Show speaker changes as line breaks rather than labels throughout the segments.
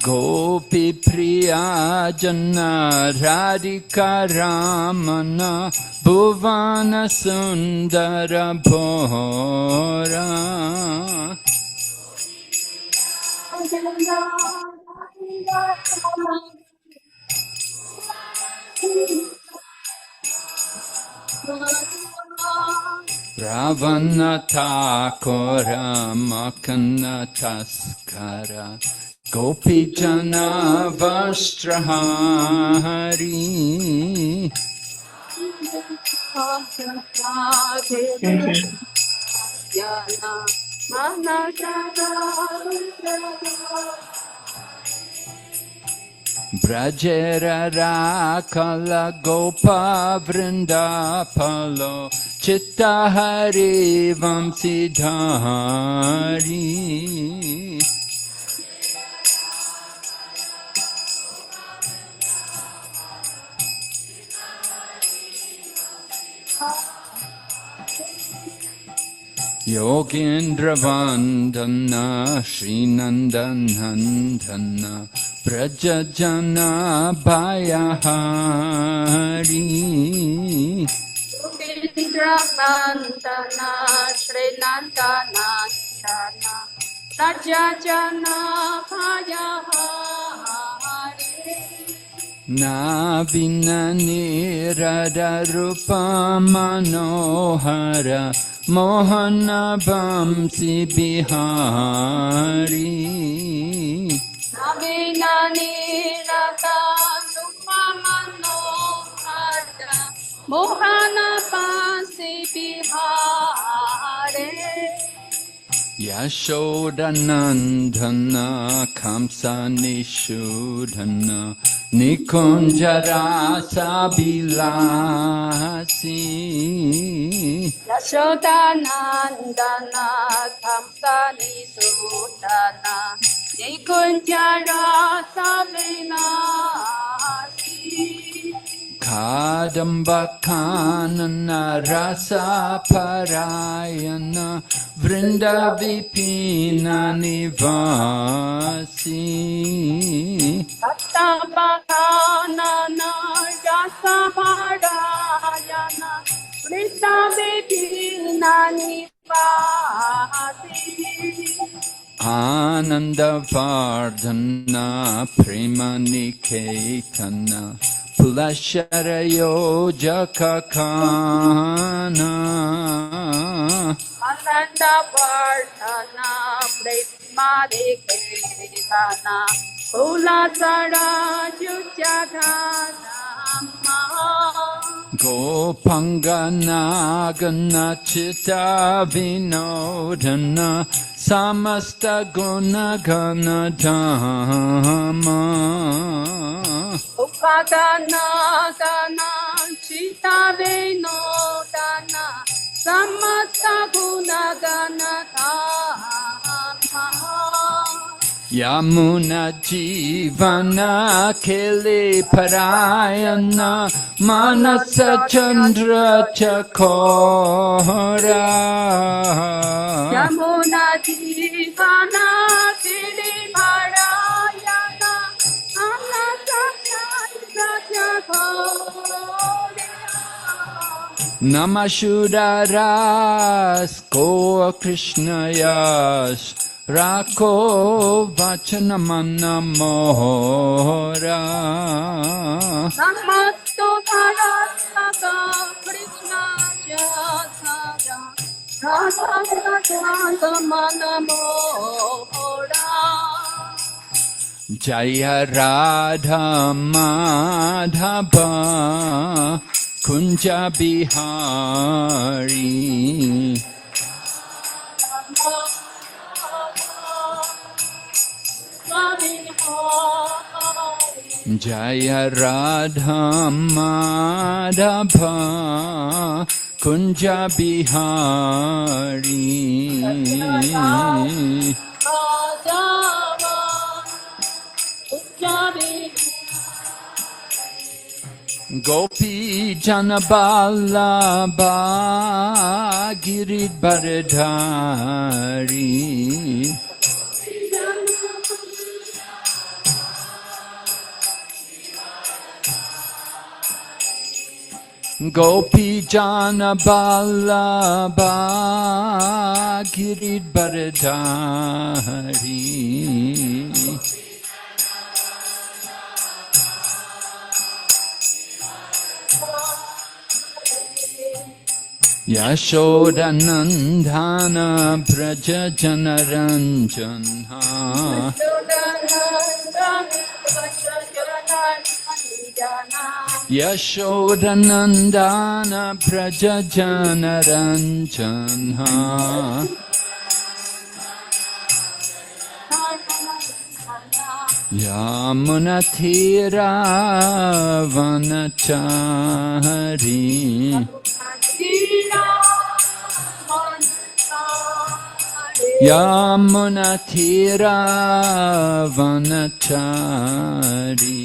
Gopi Priya Jana Radhika Ramana Bhuvana Sundara Bhora Ravana Thakura Makana Taskara Gopi Jana Vastrahari Brajera Rakala Gopa Vrindapalo Chittahari Vamsidhari Yogendra Vandana Srinandanandana Brajajana Bhayahari
Yogendra Vandana Srinandanandana Brajajana Bhayahari
Navinani Radharupa Manohara Mohana Vamsi Bihari
Navinani Radharupa Manohara Mohana Vamsi Bihari
Yashodanandana Kamsa Nishudana Nikunjarasa Bilasi
Yashodanandana Kamsani Sudana Nikunjarasa Bilasi
Kadamba Kanana Rasa Parayana Vrinda Vipina Nivasi
Sattapakanana Rasa Parayana Vrinda Vipina Nivasi
Ananda Vardhana Prema Niketana Plasharayo Jakakana
Ananda Vardhana Prema Ulasara Juchadana
Gopangana Gana Chitta Vinodana Samasta Guna Gana Dhamma
Upagana Gana Chita Vinodana Samasta Guna Gana Dhamma
Yamuna Jivana Keli Parayana Manasa Chandra Chakora
Yamuna Jivana Keli Parayana Manasa Chandra Chakora
Namashudaras Ko Krishna Yash Rako Vachanamana Mohora
Namasto Bharata Krishna Jasada
Jaya Radha Madhava Kunja Bihari Jaya Radha Madhava Kunja Bihari Gopi Janaballabha Giridharadhari Gopi Janaballabha Giridharadhari Yashodanandana Braja Janaranjana Yashodanandana Braja Janaranjana Yamunatira Vanachari Yamunatira Vanachari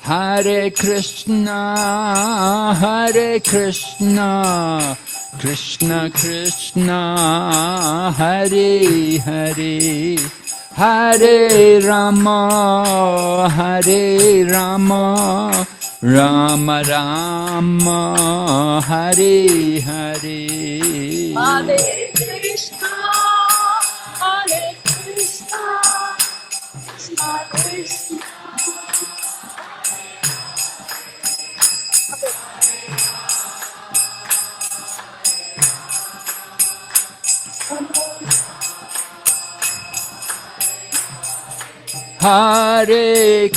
Hare Krishna Krishna Krishna Hare Hare Hare Rama Rama Rama Hare Hare
Hare Krishna Krishna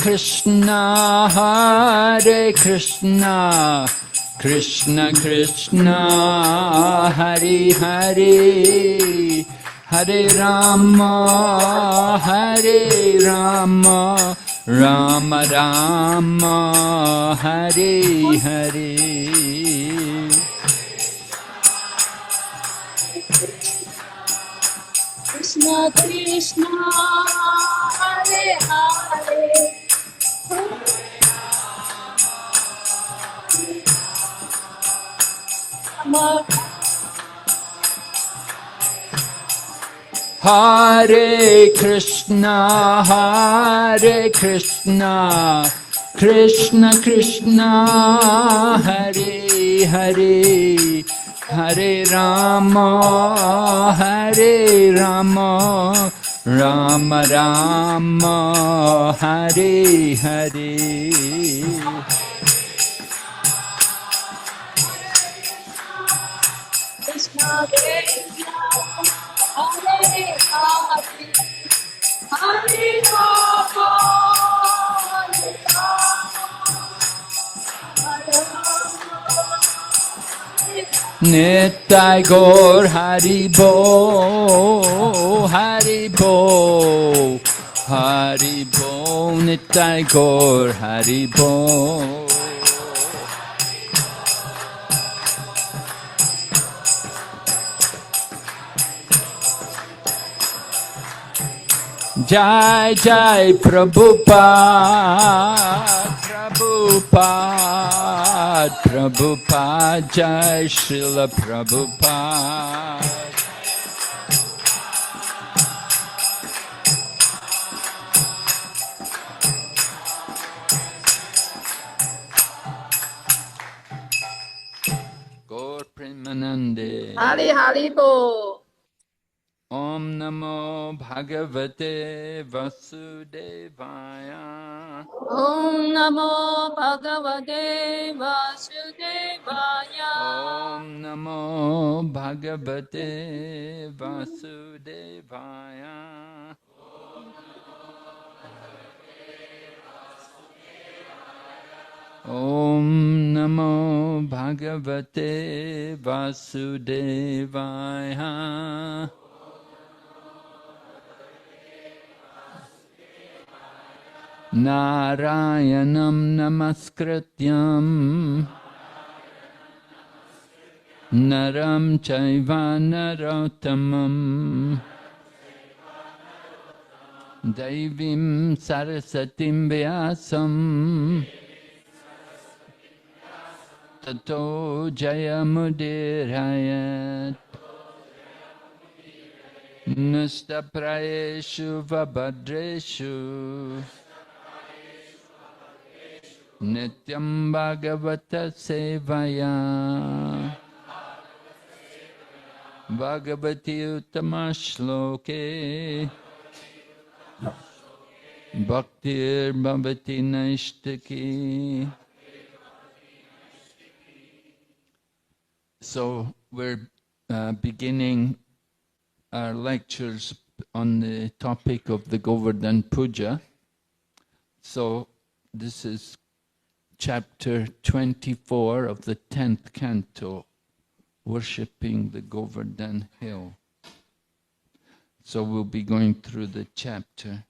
Krishna
Hare Krishna Krishna Krishna Hare Hare Hare Rama Rama Rama Hare Hare
Krishna Krishna Hare Hare
Hare Krishna Krishna Krishna Hare Hare Hare Rama Rama Rama Hare Hare
Krishna Krishna Hare Hare Hare Rama
Nittai Gaur Haribo Nittai Gaur Haribo Jai Jai Prabhupada Jai Srila Prabhupada Gaur Premanande
Hare Haribo
Om Namo Bhagavate Vasudevaya.
Om Namo Bhagavate Vasudevaya.
Om Namo Bhagavate Vasudevaya. Om Namo Bhagavate Vasudevaya. Narayanam Namaskrityam Naram Chaiva Narottamam Daivim Sarasatim Vyasam Tato Jayamudirayat Nustaprayeshu Vabhadreshu Nityam Bhagavata Sevaya Bhagavati Uttama Shloke Bhaktir Bhavati Naishtaki. So we're beginning our lectures on the topic of the Govardhan Puja. So this is chapter 24 of the 10th canto, Worshipping the Govardhan Hill. So we'll be going through the chapter.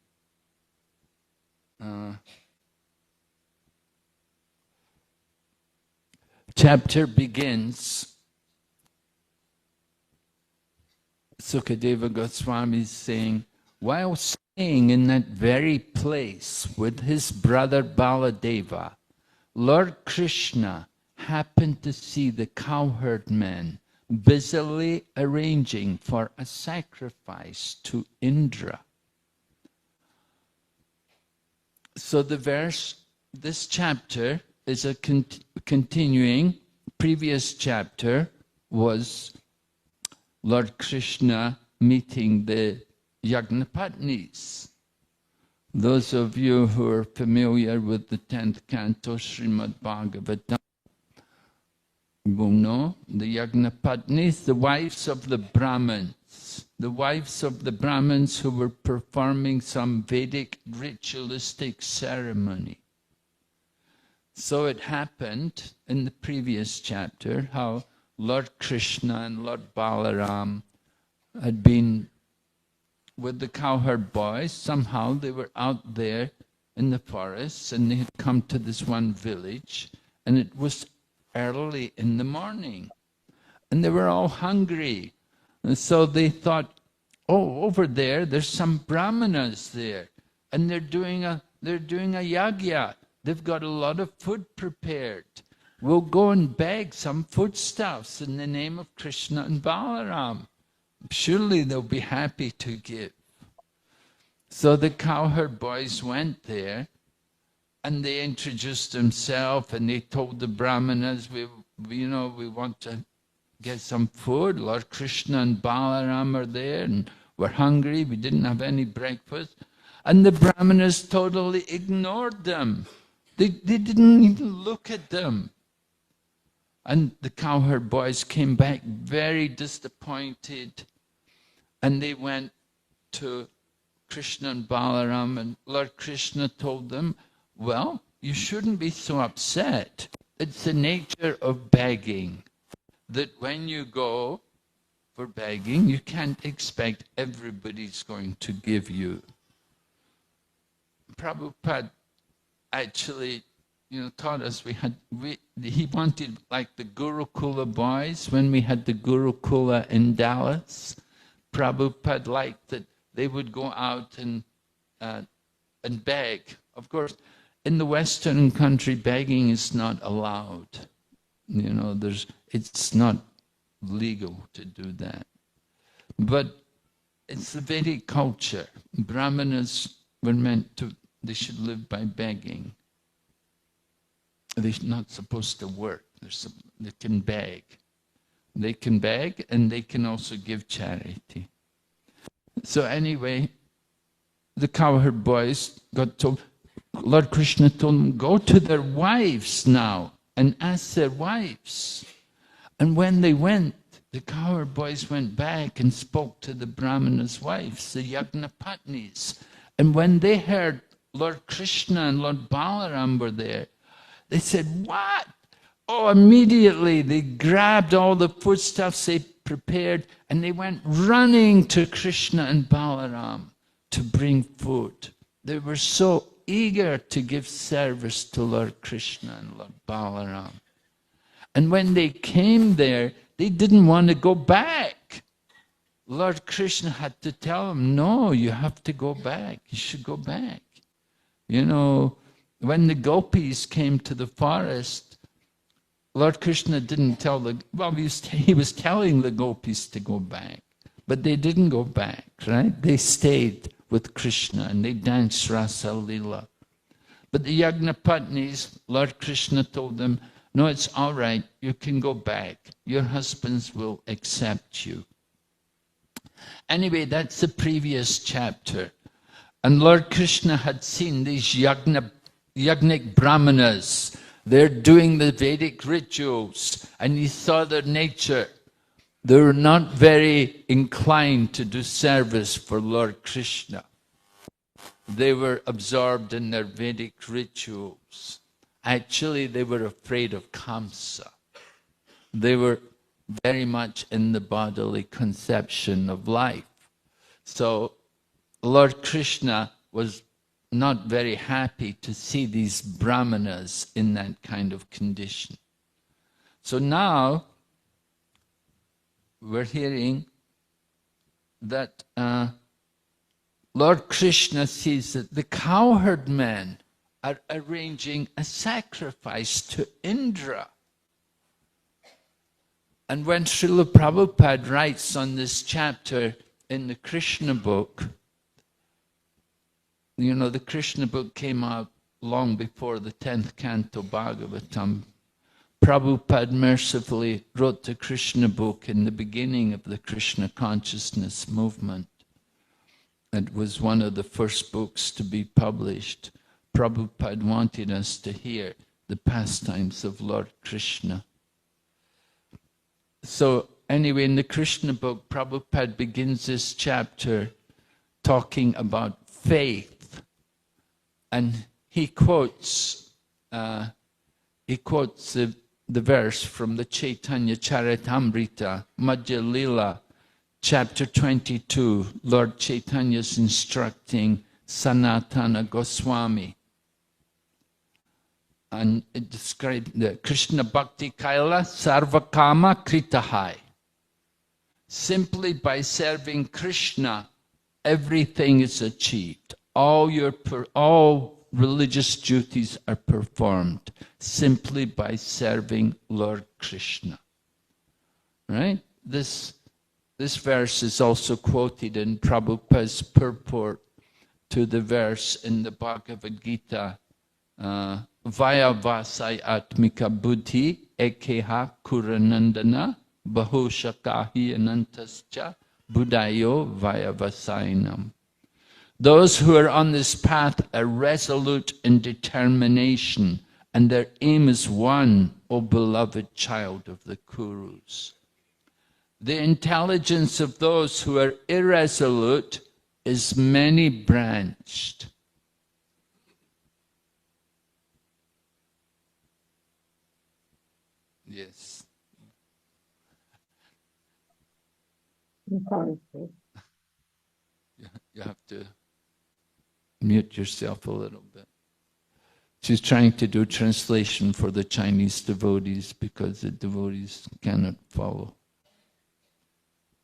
Chapter begins, Sukadeva Goswami is saying, while staying in that very place with his brother Baladeva, Lord Krishna happened to see the cowherd men busily arranging for a sacrifice to Indra. So the verse, this chapter is a continuing. Previous chapter was Lord Krishna meeting the Yagnapatnis. Those of you who are familiar with the 10th canto Srimad Bhagavatam will know the Yagnapatnis, the wives of the Brahmins, who were performing some Vedic ritualistic ceremony. So it happened in the previous chapter how Lord Krishna and Lord Balaram had been with the cowherd boys. Somehow they were out there in the forests and they had come to this one village, and it was early in the morning and they were all hungry. And so they thought, oh, over there's some brahmanas there and they're doing a yagya. They've got a lot of food prepared. We'll go and beg some foodstuffs in the name of Krishna and Balaram. Surely they'll be happy to give. So the cowherd boys went there and they introduced themselves and they told the brahmanas, we want to get some food. Lord Krishna and Balaram are there and we're hungry. We didn't have any breakfast. And the brahmanas totally ignored them. They didn't even look at them. And the cowherd boys came back very disappointed. And they went to Krishna and Balaram, and Lord Krishna told them, well, you shouldn't be so upset. It's the nature of begging, that when you go for begging, you can't expect everybody's going to give you. Prabhupada actually, taught us he wanted like the Gurukula boys when we had the Gurukula in Dallas. Prabhupada liked that they would go out and beg. Of course, in the Western country, begging is not allowed. It's not legal to do that. But it's the Vedic culture. Brahmanas were they should live by begging. They're not supposed to work. They can beg. They can beg and they can also give charity. So anyway, the cowherd boys got told, Lord Krishna told them, go to their wives now and ask their wives. And when they went, the cowherd boys went back and spoke to the Brahmana's wives, the Yagnapatnis. And when they heard Lord Krishna and Lord Balaram were there, they said, what? Oh, immediately they grabbed all the foodstuffs they prepared and they went running to Krishna and Balaram to bring food. They were so eager to give service to Lord Krishna and Lord Balaram. And when they came there, they didn't want to go back. Lord Krishna had to tell them, no, you have to go back. You should go back. You know, when the gopis came to the forest, Lord Krishna didn't tell the, well, he was telling the gopis to go back, but they didn't go back, right? They stayed with Krishna and they danced Rasa Lila. But the Yagnapatnis, Lord Krishna told them, no, it's all right, you can go back. Your husbands will accept you. Anyway, that's the previous chapter. And Lord Krishna had seen these Yagnik Brahmanas. They're doing the Vedic rituals, and he saw their nature. They were not very inclined to do service for Lord Krishna. They were absorbed in their Vedic rituals. Actually, they were afraid of Kamsa. They were very much in the bodily conception of life. So Lord Krishna was not very happy to see these Brahmanas in that kind of condition. So now we're hearing that Lord Krishna sees that the cowherd men are arranging a sacrifice to Indra. And when Srila Prabhupada writes on this chapter in the Krishna book, you know, the Krishna book came out long before the 10th canto Bhagavatam. Prabhupada mercifully wrote the Krishna book in the beginning of the Krishna consciousness movement. It was one of the first books to be published. Prabhupada wanted us to hear the pastimes of Lord Krishna. So anyway, in the Krishna book, Prabhupada begins this chapter talking about faith. And he quotes the verse from the Chaitanya Charitamrita, Madhya Lila, chapter 22. Lord Chaitanya is instructing Sanatana Goswami. And it describes the Krishna Bhakti Kaila Sarvakama Kritahai. Simply by serving Krishna, everything is achieved. All religious duties are performed simply by serving Lord Krishna. Right? This verse is also quoted in Prabhupada's purport to the verse in the Bhagavad Gita, Vaya vasai atmika buddhi ekeha kuranandana bahushakahi anantascha buddhayo vaya vasainam. Those who are on this path are resolute in determination, and their aim is one, O beloved child of the Kurus. The intelligence of those who are irresolute is many-branched. Yes. You have to mute yourself a little bit. She's trying to do translation for the Chinese devotees because the devotees cannot follow.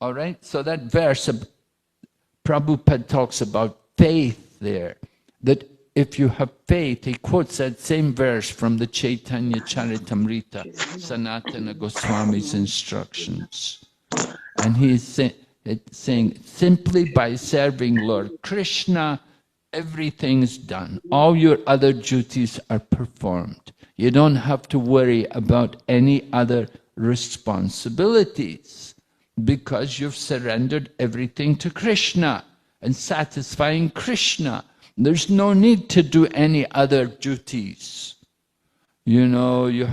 All right, so that verse, Prabhupada talks about faith there. That if you have faith, he quotes that same verse from the Chaitanya Charitamrita, Sanatana Goswami's instructions. And he's saying, simply by serving Lord Krishna, everything is done. All your other duties are performed. You don't have to worry about any other responsibilities. because you've surrendered everything to Krishna and satisfying Krishna. There's no need to do any other duties. You know, you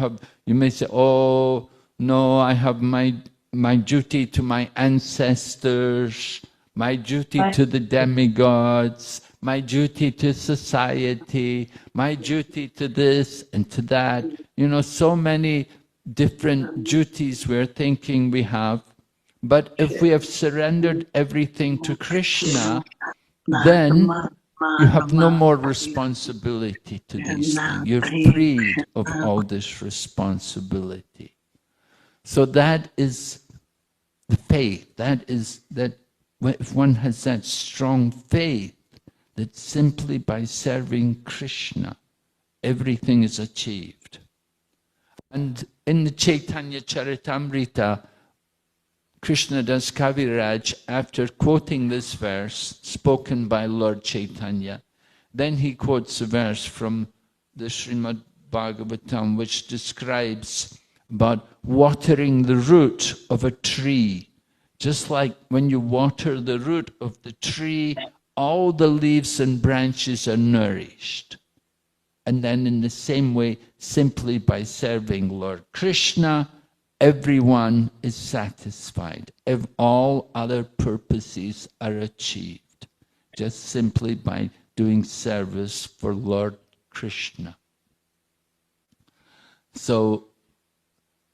may say, oh, no, I have my duty to my ancestors, my duty to the demigods, my duty to society, my duty to this and to that. You know, so many different duties we're thinking we have. But if we have surrendered everything to Krishna, then you have no more responsibility to these things. You're freed of all this responsibility. So that is the faith. That is that if one has that strong faith, that simply by serving Krishna, everything is achieved. And in the Chaitanya Charitamrita, Krishnadas Kaviraj, after quoting this verse spoken by Lord Chaitanya, then he quotes a verse from the Srimad Bhagavatam which describes about watering the root of a tree. Just like when you water the root of the tree, all the leaves and branches are nourished. And then in the same way, simply by serving Lord Krishna, everyone is satisfied. All other purposes are achieved, just simply by doing service for Lord Krishna. So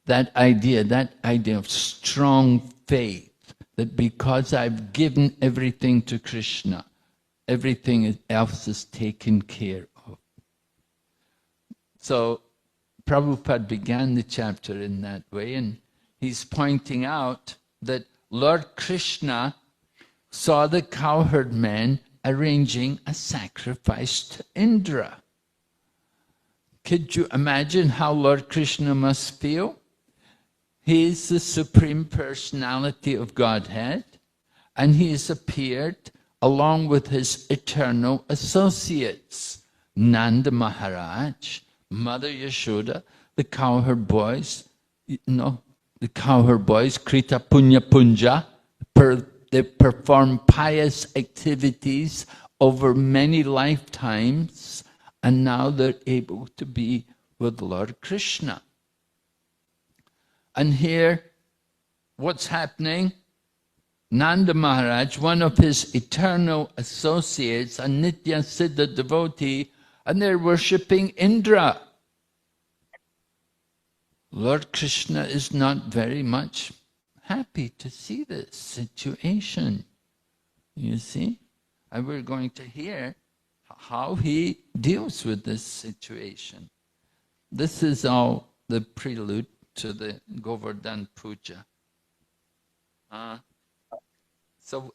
that idea of strong faith, that because I've given everything to Krishna, everything else is taken care of. So Prabhupada began the chapter in that way, and he's pointing out that Lord Krishna saw the cowherd men arranging a sacrifice to Indra. Could you imagine how Lord Krishna must feel? He is the Supreme Personality of Godhead, and he has appeared along with his eternal associates, Nanda Maharaj, Mother Yashoda, the cowherd boys, the cowherd boys, Krita Punya Punja, they perform pious activities over many lifetimes, and now they're able to be with Lord Krishna. And here, what's happening? Nanda Maharaj, one of his eternal associates, a Nitya Siddha devotee, and they're worshipping Indra. Lord Krishna is not very much happy to see this situation, you see? And we're going to hear how he deals with this situation. This is all the prelude to the Govardhan Puja. So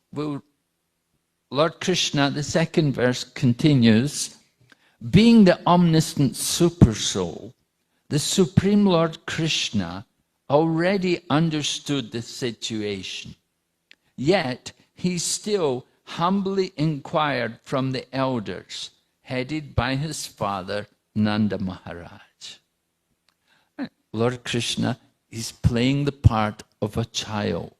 Lord Krishna, the second verse continues, being the omniscient super soul, the Supreme Lord Krishna already understood the situation. Yet he still humbly inquired from the elders, headed by his father, Nanda Maharaj. Lord Krishna is playing the part of a child.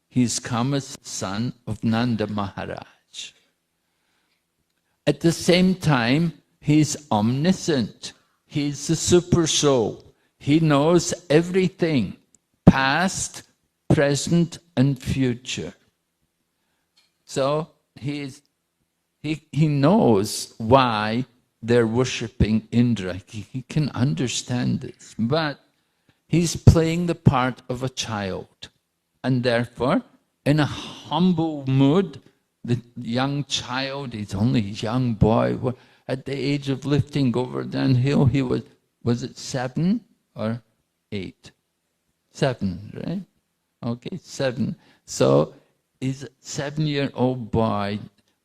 He's come as son of Nanda Maharaj. At the same time, he's omniscient. He's the super soul. He knows everything, past, present, and future. So he knows why they're worshipping Indra. He can understand this. But he's playing the part of a child. And therefore, in a humble mood, the young child, he's only a young boy. At the age of lifting Govardhan Hill, he was it 7 or 8? 7, right? Okay, 7. So he's a 7-year-old boy.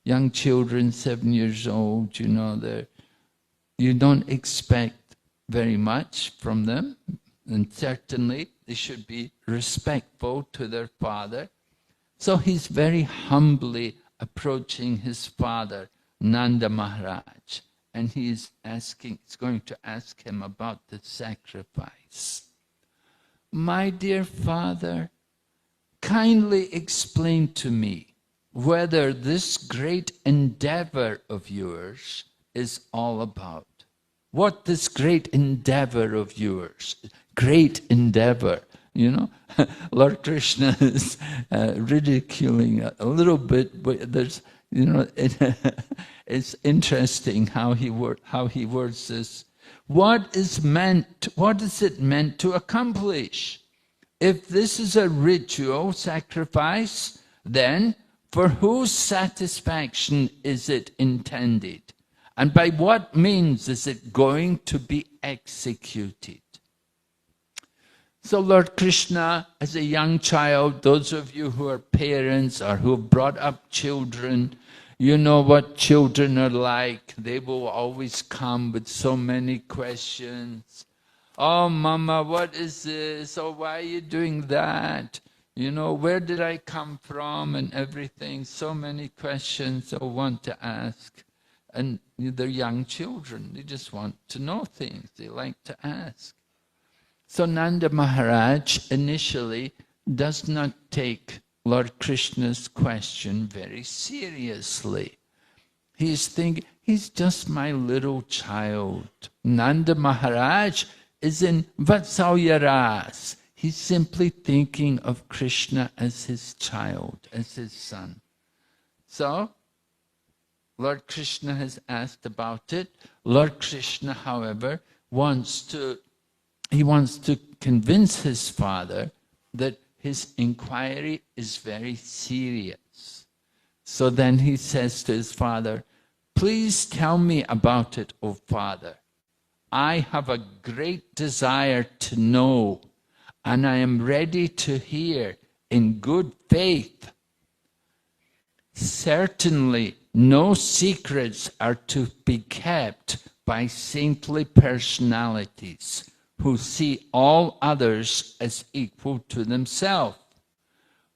Young children, 7 years old, you know, you don't expect very much from them. And certainly they should be respectful to their father. So he's very humbly approaching his father, Nanda Maharaj. And he's going to ask him about the sacrifice. My dear father, kindly explain to me whether this great endeavor of yours is all about. What this great endeavor of yours, great endeavor, you know, Lord Krishna is ridiculing a little bit, but there's, you know, it's interesting how he words this. What is it meant to accomplish? If this is a ritual sacrifice, then for whose satisfaction is it intended? And by what means is it going to be executed? So Lord Krishna, as a young child, those of you who are parents or who have brought up children, you know what children are like. They will always come with so many questions. Oh, Mama, what is this? Oh, why are you doing that? You know, where did I come from and everything? So many questions they want to ask. And they're young children. They just want to know things. They like to ask. So Nanda Maharaj initially does not take Lord Krishna's question very seriously. He's thinking, he's just my little child. Nanda Maharaj is in Vatsalya Ras. He's simply thinking of Krishna as his child, as his son. So, Lord Krishna has asked about it. Lord Krishna, however, wants to convince his father that his inquiry is very serious. So then he says to his father, please tell me about it, O father. I have a great desire to know, and I am ready to hear in good faith. Certainly, no secrets are to be kept by saintly personalities who see all others as equal to themselves,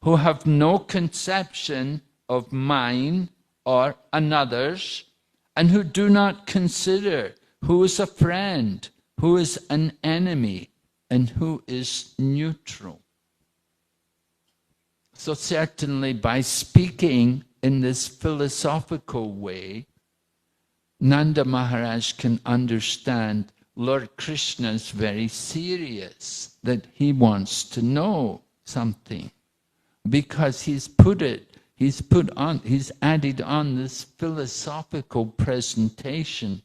who have no conception of mine or another's, and who do not consider who is a friend, who is an enemy, and who is neutral. So certainly by speaking in this philosophical way, Nanda Maharaj can understand Lord Krishna is very serious, that he wants to know something, because he's added on this philosophical presentation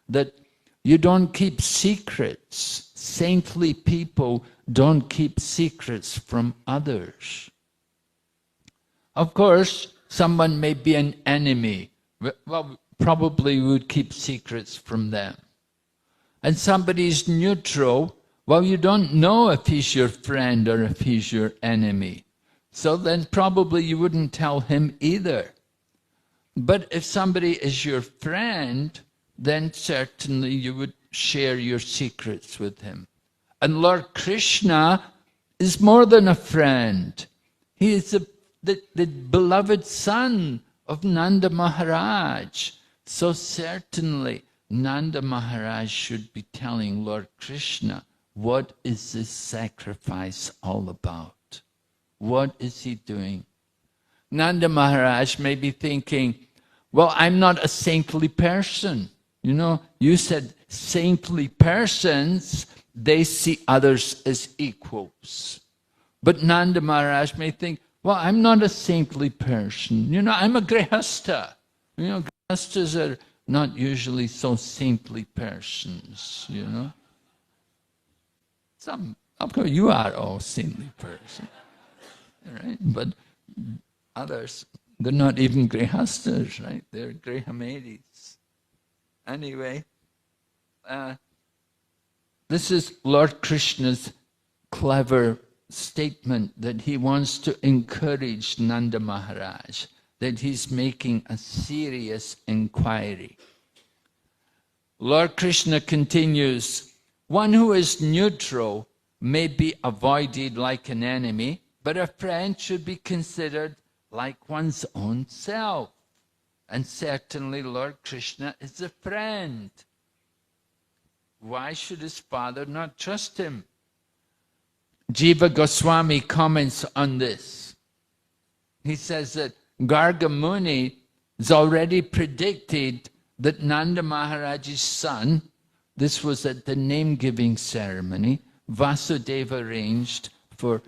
that you don't keep secrets. Saintly people don't keep secrets from others. Of course, someone may be an enemy. Well, probably we would keep secrets from them. And somebody's neutral, well, you don't know if he's your friend or if he's your enemy. So then probably you wouldn't tell him either. But if somebody is your friend, then certainly you would share your secrets with him. And Lord Krishna is more than a friend. He is the beloved son of Nanda Maharaj. So certainly Nanda Maharaj should be telling Lord Krishna, what is this sacrifice all about? What is he doing? Nanda Maharaj may be thinking, well, I'm not a saintly person. You know, you said saintly persons, they see others as equals. But Nanda Maharaj may think, well, I'm not a saintly person. You know, I'm a grihastha. You know, grihasthas are not usually so saintly persons, you know. Some, of course, you are all saintly persons, right? But others, they're not even grihasthas, right? They're grihamadis. Anyway, this is Lord Krishna's clever statement that he wants to encourage Nanda Maharaj, that he's making a serious inquiry. Lord Krishna continues, one who is neutral may be avoided like an enemy, but a friend should be considered like one's own self. And certainly Lord Krishna is a friend. Why should his father not trust him? Jiva Goswami comments on this. he says that Garga Muni has already predicted that Nanda Maharaj's son, this was at the name-giving ceremony, Vasudeva arranged for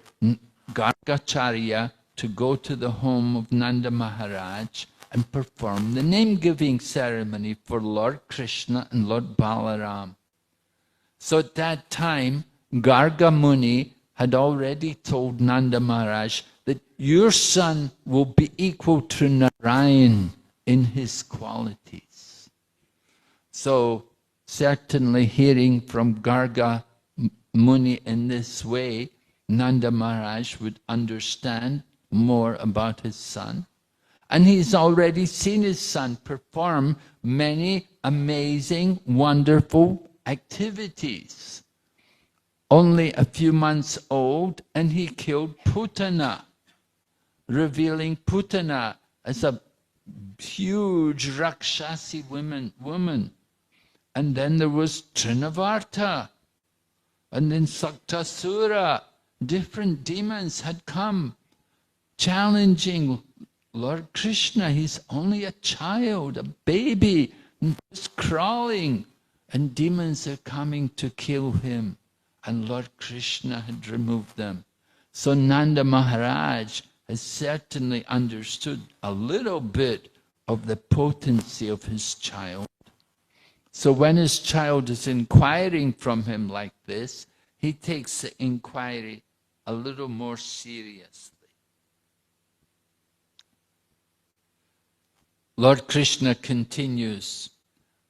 Gargacharya to go to the home of Nanda Maharaj and perform the name-giving ceremony for Lord Krishna and Lord Balaram. So at that time, Garga Muni had already told Nanda Maharaj that your son will be equal to Narayan in his qualities. So certainly hearing from Garga Muni in this way, Nanda Maharaj would understand more about his son. And he's already seen his son perform many amazing, wonderful activities. Only a few months old, and he killed Putana, revealing Putana as a huge Rakshasi woman. And then there was Trinavarta, and then Saktasura. Different demons had come, challenging Lord Krishna. He's only a child, a baby, just crawling, and demons are coming to kill him. And Lord Krishna had removed them. So Nanda Maharaj has certainly understood a little bit of the potency of his child. So when his child is inquiring from him like this, he takes the inquiry a little more seriously. Lord Krishna continues,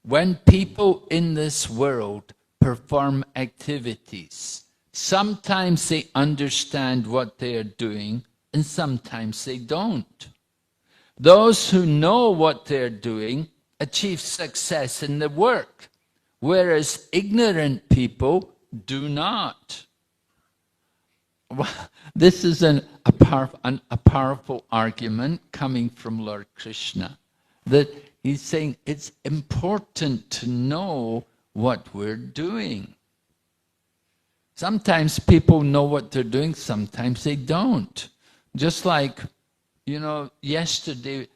when people in this world perform activities, sometimes they understand what they are doing and sometimes they don't. Those who know what they're doing achieve success in the work, whereas ignorant people do not. Well, this is a powerful argument coming from Lord Krishna, that he's saying it's important to know what we're doing. Sometimes people know what they're doing, sometimes they don't. Just like, yesterday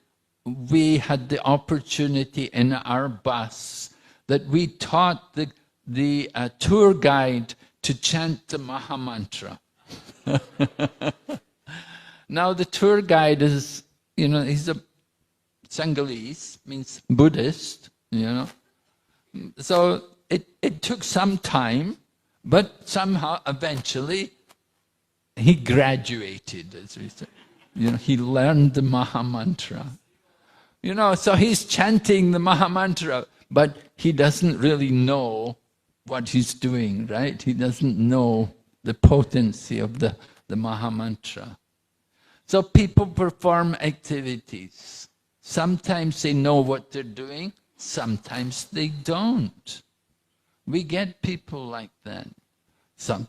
we had the opportunity in our bus that we taught the tour guide to chant the Mahamantra. Now the tour guide is, he's a Sanghalese, means Buddhist, So it took some time, but somehow eventually he graduated, as we say. He learned the Mahamantra. So he's chanting the Mahamantra, but he doesn't really know what he's doing, right? He doesn't know the potency of the Mahamantra. So people perform activities. Sometimes they know what they're doing, sometimes they don't. We get people like that. Some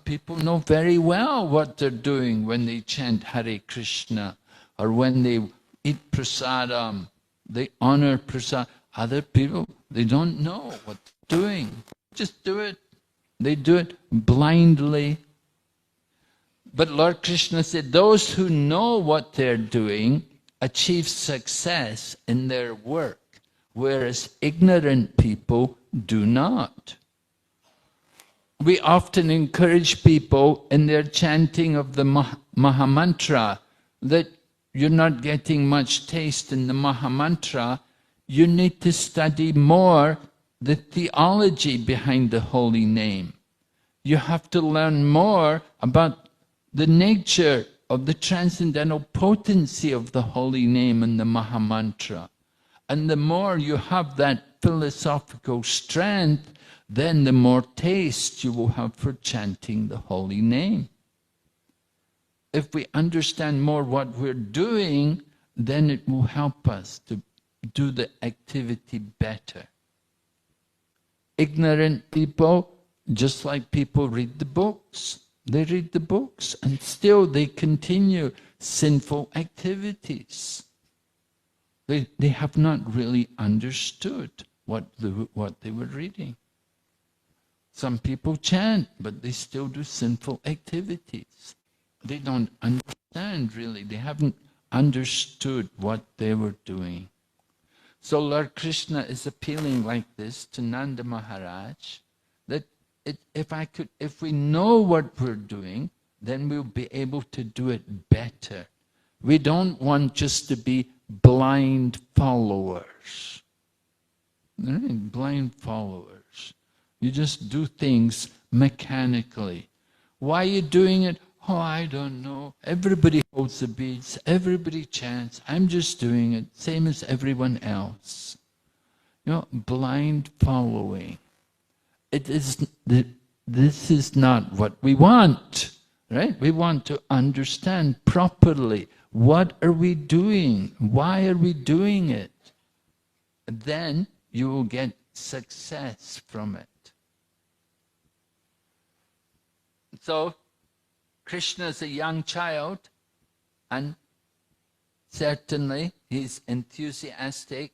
people know very well what they're doing when they chant Hare Krishna, or when they eat prasadam, they honor prasad. Other people, they don't know what they're doing. Just do it. They do it blindly. But Lord Krishna said, those who know what they're doing achieve success in their work, whereas ignorant people do not. We often encourage people in their chanting of the Mahamantra that you're not getting much taste in the Mahamantra. You need to study more the theology behind the holy name. You have to learn more about the nature of the transcendental potency of the holy name and the Mahamantra. And the more you have that philosophical strength, then the more taste you will have for chanting the holy name. If we understand more what we're doing, then it will help us to do the activity better. Ignorant people, just like people read the books, they read the books and still they continue sinful activities. They have not really understood what they were reading. Some people chant, but they still do sinful activities. They don't understand understand really. They haven't understood what they were doing. So Lord Krishna is appealing like this to Nanda Maharaj, that if we know what we're doing, then we'll be able to do it better. We don't want just to be blind followers. Right? Blind followers. You just do things mechanically. Why are you doing it? Oh, I don't know. Everybody holds the beads. Everybody chants. I'm just doing it, same as everyone else. You know, blind following. This is not what we want, right? We want to understand properly. What are we doing? Why are we doing it? Then you will get success from it. So, Krishna is a young child, and certainly he's enthusiastic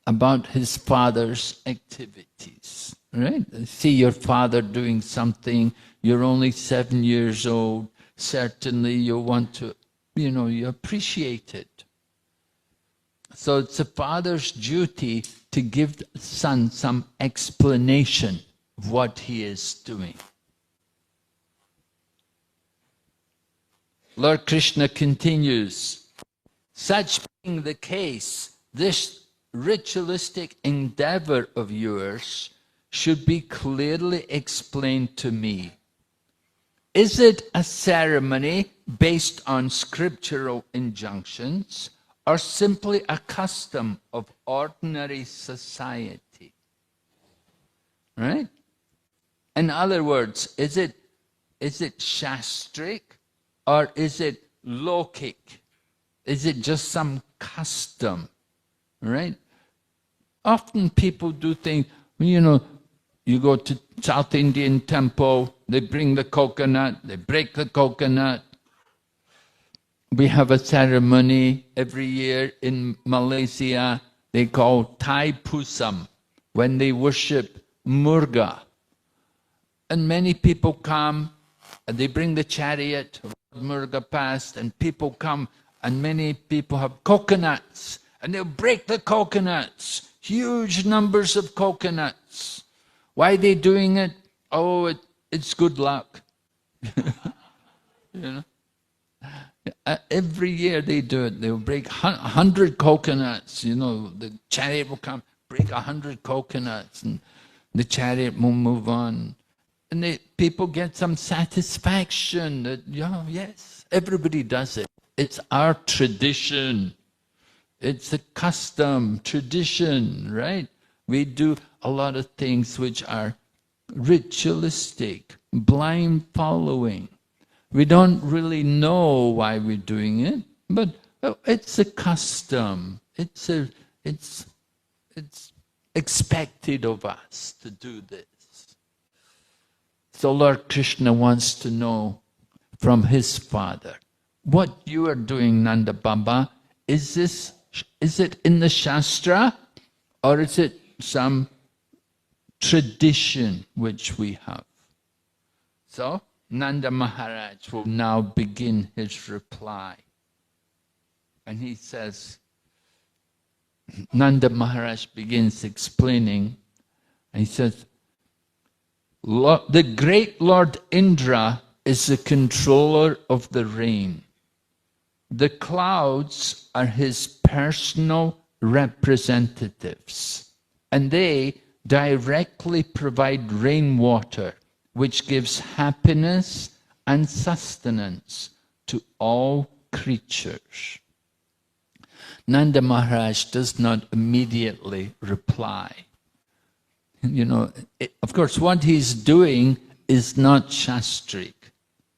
about his father's activities, right? See your father doing something, you're only 7 years old, certainly you want to, you appreciate it. So it's a father's duty to give the son some explanation of what he is doing. Lord Krishna continues, such being the case, this ritualistic endeavor of yours should be clearly explained to me. Is it a ceremony based on scriptural injunctions, or simply a custom of ordinary society? Right? In other words, is it shastric, or is it lokic? Is it just some custom? Right? Often people do things, you go to South Indian temple, they bring the coconut, they break the coconut. We have a ceremony every year in Malaysia, they call Thai Pusam, when they worship Murga. And many people come, and they bring the chariot, Murga past, and people come, and many people have coconuts, and they'll break the coconuts, huge numbers of coconuts. Why are they doing it? Oh, it's good luck. Every year they do it. They'll break 100 coconuts. The chariot will come, break 100 coconuts, and the chariot will move on. And people get some satisfaction that, yes, everybody does it. It's our tradition. It's a custom, tradition, right? We do a lot of things which are ritualistic, blind following. We don't really know why we're doing it, but it's a custom. It's expected of us to do this. So Lord Krishna wants to know from his father, what you are doing, Nanda Baba, is it in the Shastra, or is it some tradition which we have? So Nanda Maharaj will now begin his reply. And he says, Nanda Maharaj begins explaining, and he says, the great Lord Indra is the controller of the rain. The clouds are his personal representatives, and they directly provide rainwater, which gives happiness and sustenance to all creatures. Nanda Maharaj does not immediately reply. Of course, what he's doing is not shastric.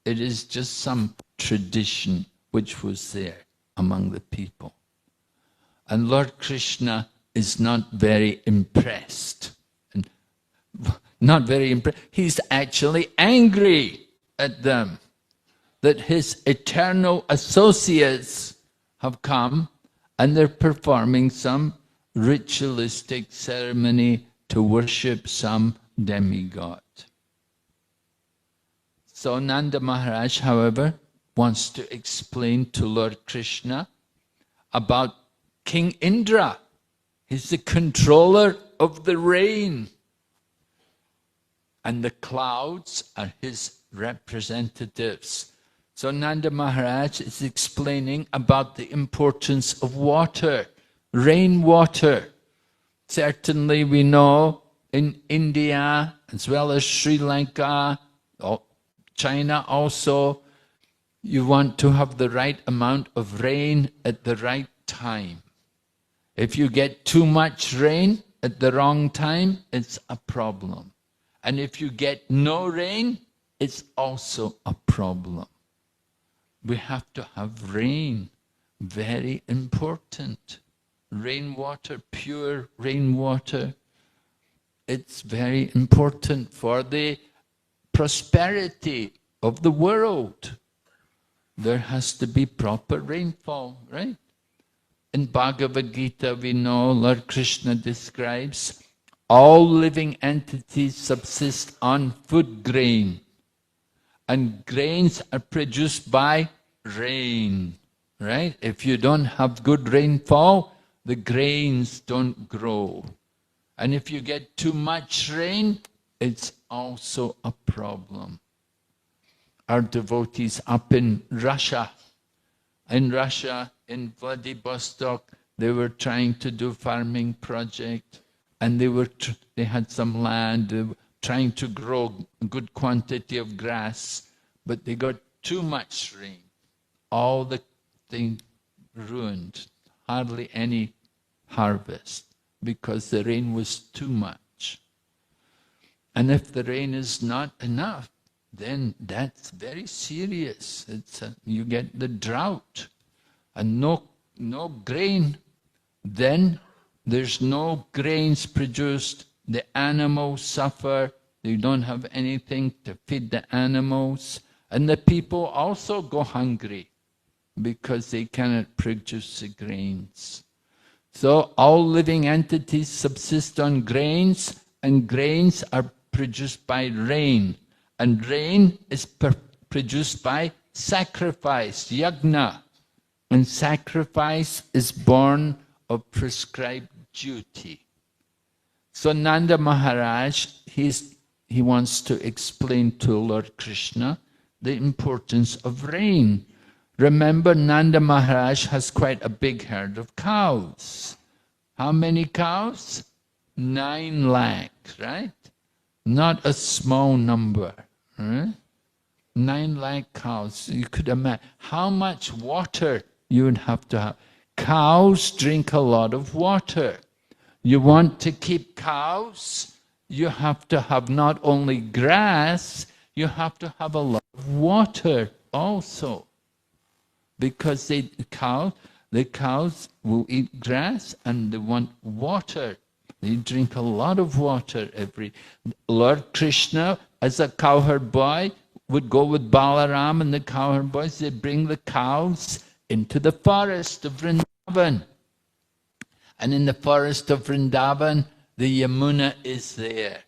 It is just some tradition which was there among the people. And Lord Krishna is not very impressed. Not very impressed. He's actually angry at them that his eternal associates have come and they're performing some ritualistic ceremony to worship some demigod. So Nanda Maharaj, however, wants to explain to Lord Krishna about King Indra. He's the controller of the rain. And the clouds are his representatives. So Nanda Maharaj is explaining about the importance of water, rainwater. Certainly we know in India, as well as Sri Lanka, China also, you want to have the right amount of rain at the right time. If you get too much rain at the wrong time, it's a problem. And if you get no rain, it's also a problem. We have to have rain, very important. Rainwater, pure rainwater. It's very important for the prosperity of the world. There has to be proper rainfall, right? In Bhagavad Gita, we know Lord Krishna describes all living entities subsist on food grain. And grains are produced by rain, right? If you don't have good rainfall, the grains don't grow. And if you get too much rain, it's also a problem. Our devotees up in Russia, in Vladivostok, they were trying to do farming project, and they had some land, they were trying to grow a good quantity of grass, but they got too much rain. All the thing ruined, hardly any harvest, because the rain was too much. And if the rain is not enough, then that's very serious. You get the drought and no grain. Then there's no grains produced. The animals suffer. They don't have anything to feed the animals. And the people also go hungry because they cannot produce the grains. So all living entities subsist on grains, and grains are produced by rain. And rain is produced by sacrifice, yajna. And sacrifice is born of prescribed duty. So Nanda Maharaj, he wants to explain to Lord Krishna the importance of rain. Remember, Nanda Maharaj has quite a big herd of cows. How many cows? 9 lakhs, right? Not a small number. Right? 9 lakh cows. You could imagine how much water you would have to have. Cows drink a lot of water. You want to keep cows, you have to have not only grass, you have to have a lot of water also. Because the cows will eat grass and they want water. They drink a lot of water Lord Krishna, as a cowherd boy, would go with Balaram and the cowherd boys. They bring the cows into the forest of Vrindavan. And in the forest of Vrindavan, the Yamuna is there.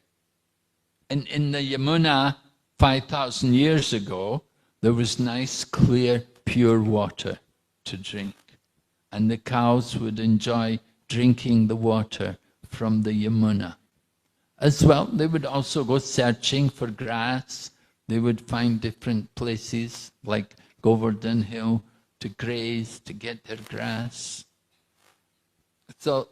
And in the Yamuna, 5,000 years ago, there was nice, clear, pure water to drink. And the cows would enjoy drinking the water from the Yamuna. As well, they would also go searching for grass. They would find different places like Govardhan Hill to graze, to get their grass. So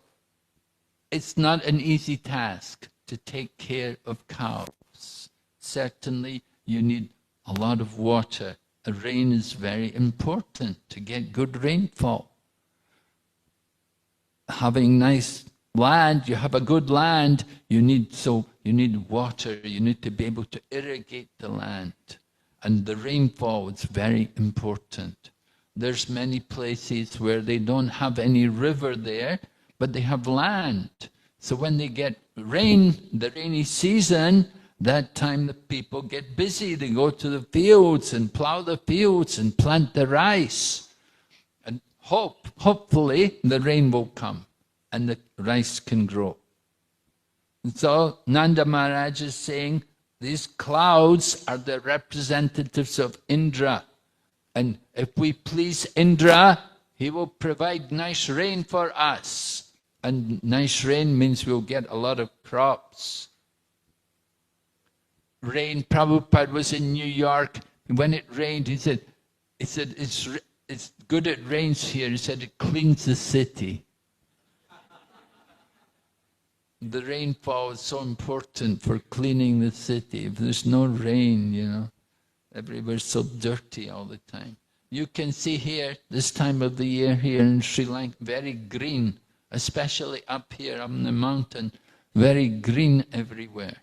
it's not an easy task to take care of cows. Certainly you need a lot of water. Rain is very important to get good rainfall. Having nice land, you have a good land, you need water, you need to be able to irrigate the land. And the rainfall is very important. There's many places where they don't have any river there, but they have land. So when they get rain, the rainy season, that time the people get busy. They go to the fields and plow the fields and plant the rice. And hopefully the rain will come and the rice can grow. And so Nanda Maharaj is saying, these clouds are the representatives of Indra. And if we please Indra, he will provide nice rain for us. And nice rain means we'll get a lot of crops. Rain, Prabhupada was in New York. When it rained, he said, it's good it rains here. He said it cleans the city. The rainfall is so important for cleaning the city. If there's no rain, you know, everywhere's so dirty all the time. You can see here, this time of the year here in Sri Lanka, very green, especially up here on the mountain, very green everywhere,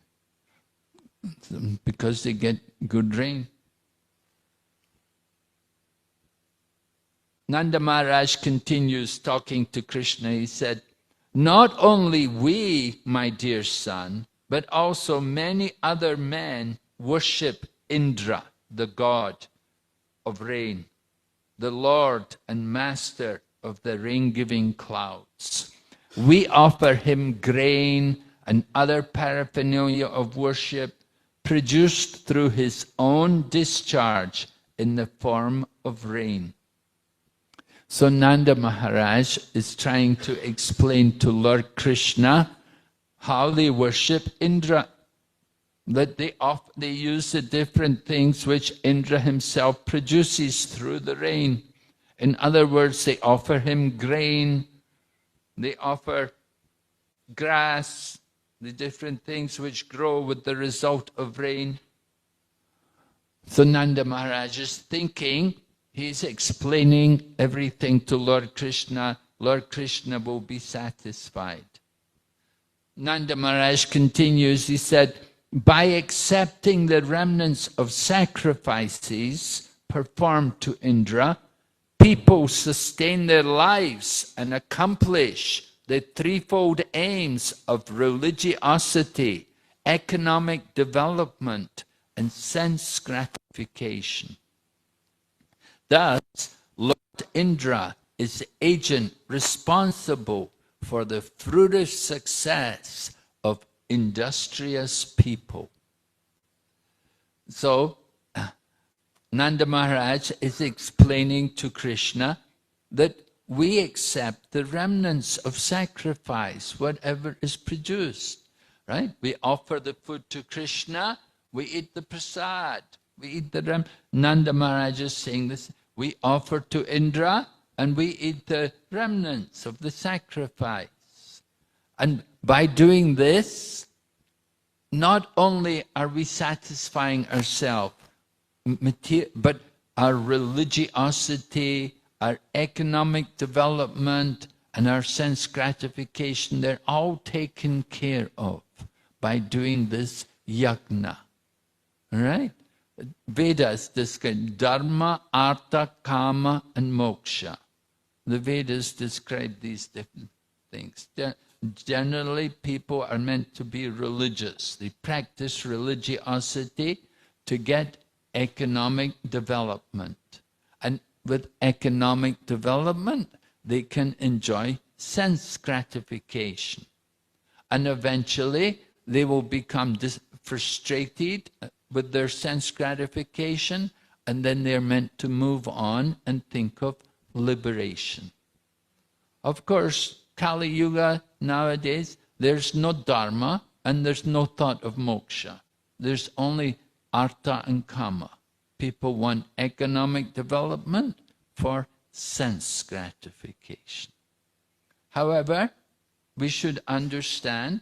because they get good rain. Nanda Maharaj continues talking to Krishna. He said, not only we, my dear son, but also many other men worship Indra, the god of rain, the Lord and Master of the rain-giving clouds. We offer him grain and other paraphernalia of worship produced through his own discharge in the form of rain. So Nanda Maharaj is trying to explain to Lord Krishna how they worship Indra, that they use the different things which Indra himself produces through the rain. In other words, they offer him grain, they offer grass, the different things which grow with the result of rain. So Nanda Maharaj is thinking, he's explaining everything to Lord Krishna. Lord Krishna will be satisfied. Nanda Maharaj continues, he said, by accepting the remnants of sacrifices performed to Indra, people sustain their lives and accomplish the threefold aims of religiosity, economic development, and sense gratification. Thus, Lord Indra is the agent responsible for the fruitive success of industrious people. So, Nanda Maharaj is explaining to Krishna that we accept the remnants of sacrifice, whatever is produced, right? We offer the food to Krishna, we eat the prasad, we eat the Nanda Maharaj is saying this, we offer to Indra and we eat the remnants of the sacrifice. And by doing this, not only are we satisfying ourselves, but our religiosity, our economic development, and our sense gratification, they're all taken care of by doing this yajna. All right? Vedas describe dharma, artha, kama, and moksha. The Vedas describe these different things. Generally, people are meant to be religious. They practice religiosity to get economic development. And with economic development, they can enjoy sense gratification. And eventually, they will become frustrated with their sense gratification, and then they're meant to move on and think of liberation. Of course, Kali Yuga nowadays, there's no dharma and there's no thought of moksha. There's only artha and kama. People want economic development for sense gratification. However, we should understand,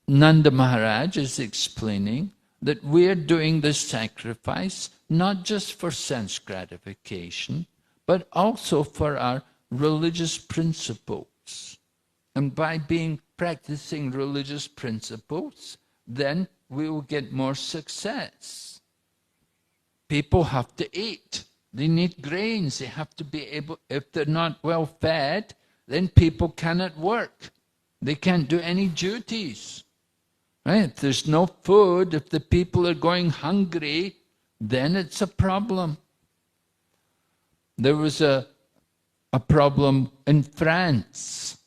Nanda Maharaj is explaining that we're doing this sacrifice not just for sense gratification, but also for our religious principles. And by practicing religious principles, then we will get more success. People have to eat. They need grains. They have to be able, if they're not well fed, then people cannot work. They can't do any duties. Right? If there's no food, if the people are going hungry, then it's a problem. There was a problem in France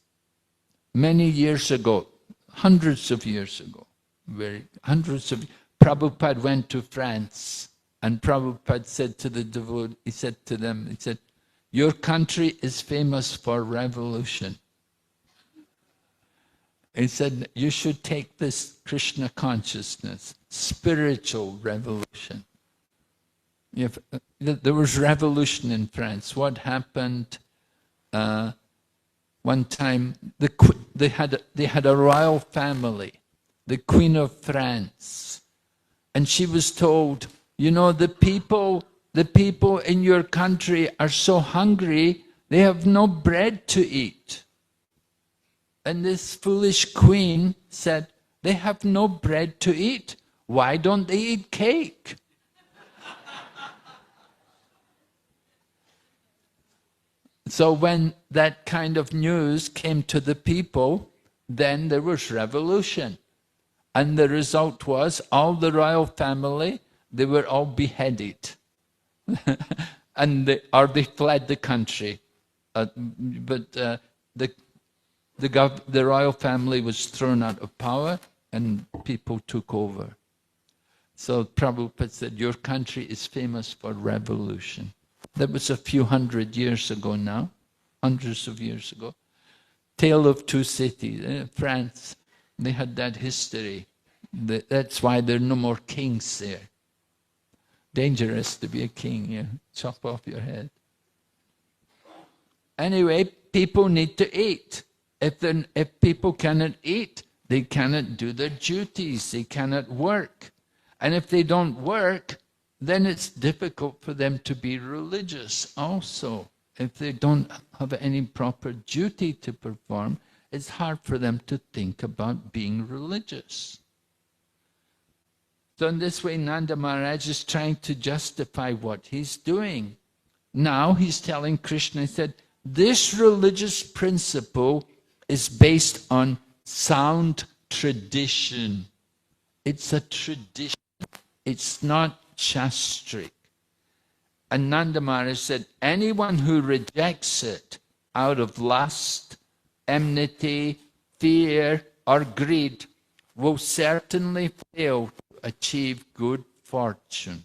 many years ago, hundreds of years ago. Prabhupada went to France And Prabhupada said to the devotee, he said to them, he said, your country is famous for revolution. He said, you should take this Krishna consciousness, spiritual revolution. There was revolution in France. What happened? One time, they had a royal family, the Queen of France, and she was told, you know, the people in your country are so hungry, they have no bread to eat. And this foolish queen said, they have no bread to eat. Why don't they eat cake? So when that kind of news came to the people, then there was revolution. And the result was all the royal family, they were all beheaded. And they fled the country. The royal family was thrown out of power and people took over. So Prabhupada said, your country is famous for revolution. That was a few hundred years ago now, hundreds of years ago. Tale of Two Cities. France, they had that history. That's why there are no more kings there. Dangerous to be a king, yeah. Chop off your head. Anyway, people need to eat. If people cannot eat, they cannot do their duties, they cannot work. And if they don't work, then it's difficult for them to be religious also. If they don't have any proper duty to perform, it's hard for them to think about being religious. So in this way, Nanda Maharaj is trying to justify what he's doing. Now he's telling Krishna, he said, this religious principle is based on sound tradition. It's a tradition. It's not shastric. And Nanda Maharaj said, anyone who rejects it out of lust, enmity, fear, or greed will certainly fail to achieve good fortune.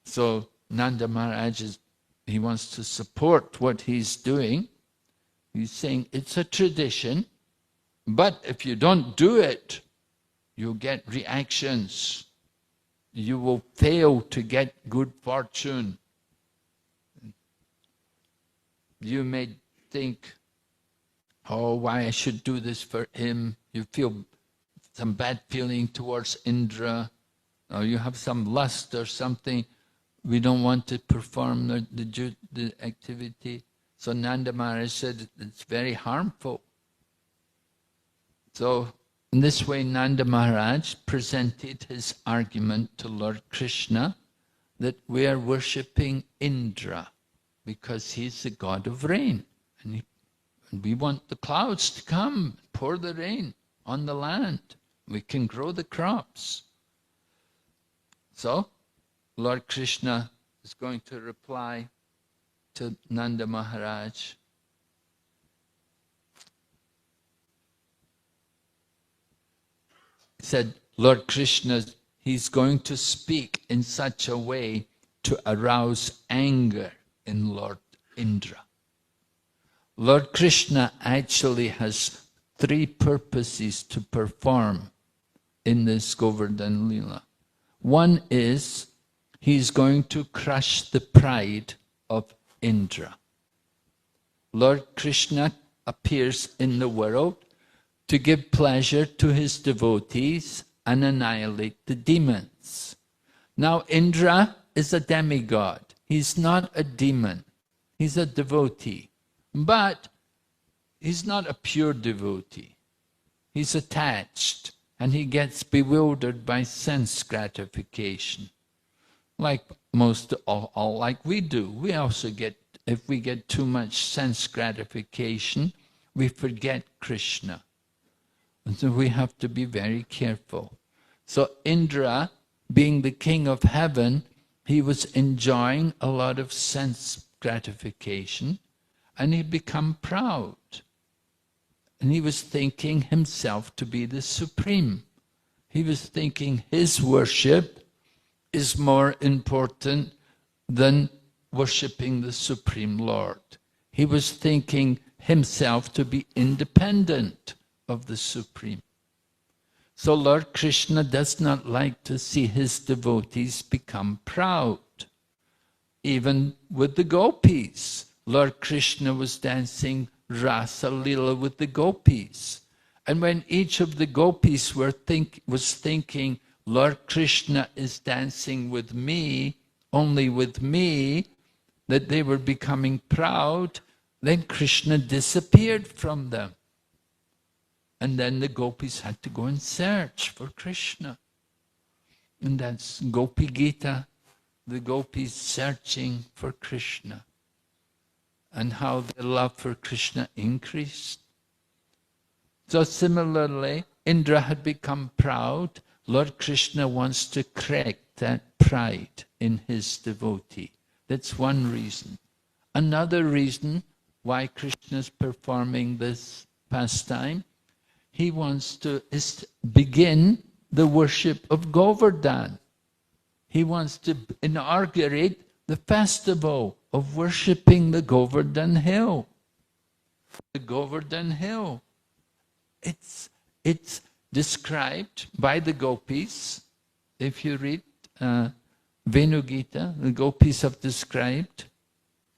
So Nanda Maharaj he wants to support what he's doing. He's saying it's a tradition, but if you don't do it, you'll get reactions. You will fail to get good fortune. You may think, oh, why I should do this for him. You feel some bad feeling towards Indra, or you have some lust or something. We don't want to perform the activity. So Nanda Maharaj said it's very harmful. So in this way, Nanda Maharaj presented his argument to Lord Krishna that we are worshipping Indra because he's the god of rain. And we want the clouds to come, pour the rain on the land. We can grow the crops. So Lord Krishna is going to reply to Nanda Maharaj. He said, Lord Krishna, he's going to speak in such a way to arouse anger in Lord Indra. Lord Krishna actually has three purposes to perform in this Govardhan Lila. One is he's going to crush the pride of Indra. Lord Krishna appears in the world to give pleasure to his devotees and annihilate the demons. Now Indra is a demigod. He's not a demon. He's a devotee. But he's not a pure devotee. He's attached and he gets bewildered by sense gratification. Like all like we do. We also get, if we get too much sense gratification, we forget Krishna. And so we have to be very careful. So Indra, being the king of heaven, he was enjoying a lot of sense gratification and he became proud. And he was thinking himself to be the supreme. He was thinking his worship is more important than worshipping the Supreme Lord. He was thinking himself to be independent of the Supreme. So Lord Krishna does not like to see his devotees become proud. Even with the gopis, Lord Krishna was dancing Rasa Lila with the gopis. And when each of the gopis was thinking, Lord Krishna is dancing with me, only with me, that they were becoming proud, then Krishna disappeared from them. And then the gopis had to go and search for Krishna. And that's Gopi Gita, the gopis searching for Krishna. And how their love for Krishna increased. So similarly, Indra had become proud. Lord Krishna wants to correct that pride in his devotee. That's one reason. Another reason why Krishna is performing this pastime, he wants to begin the worship of Govardhan. He wants to inaugurate the festival of worshipping the Govardhan hill. The Govardhan hill. It's described by the gopis. If you read Venu Gita, the gopis have described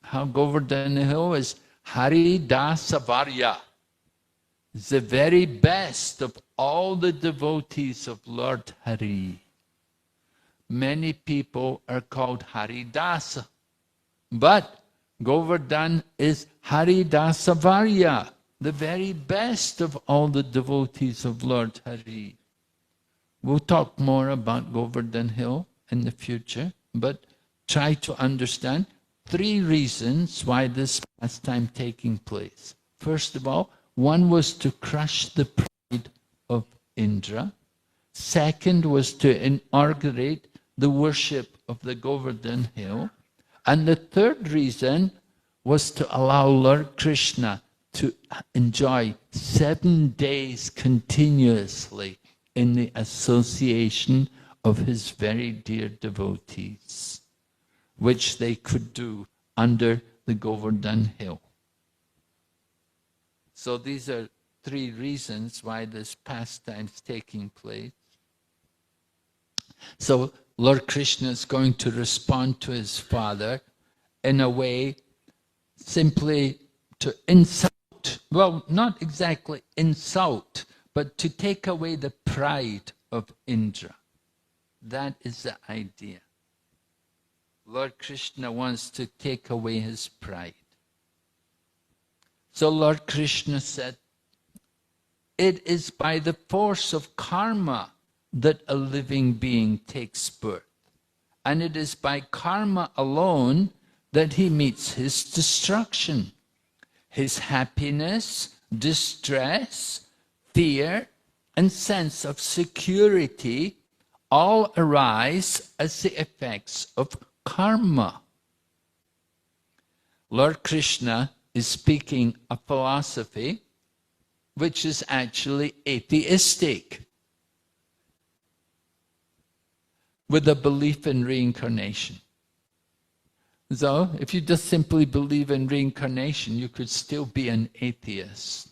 how Govardhan hill is Hari Dasavarya. It's the very best of all the devotees of Lord Hari. Many people are called Haridasa, but Govardhan is Haridasavarya, the very best of all the devotees of Lord Hari. We'll talk more about Govardhan Hill in the future, but try to understand 3 reasons why this pastime taking place. First of all, one was to crush the pride of Indra. Second was to inaugurate the worship of the Govardhan Hill. And the third reason was to allow Lord Krishna to enjoy 7 days continuously in the association of his very dear devotees, which they could do under the Govardhan Hill. So these are 3 reasons why this pastime is taking place. So Lord Krishna is going to respond to his father in a way simply to insult, well, not exactly insult, but to take away the pride of Indra. That is the idea. Lord Krishna wants to take away his pride. So Lord Krishna said, it is by the force of karma that a living being takes birth. And it is by karma alone that he meets his destruction. His happiness, distress, fear, and sense of security all arise as the effects of karma. Lord Krishna is speaking a philosophy which is actually atheistic, with a belief in reincarnation. So, if you just simply believe in reincarnation, you could still be an atheist.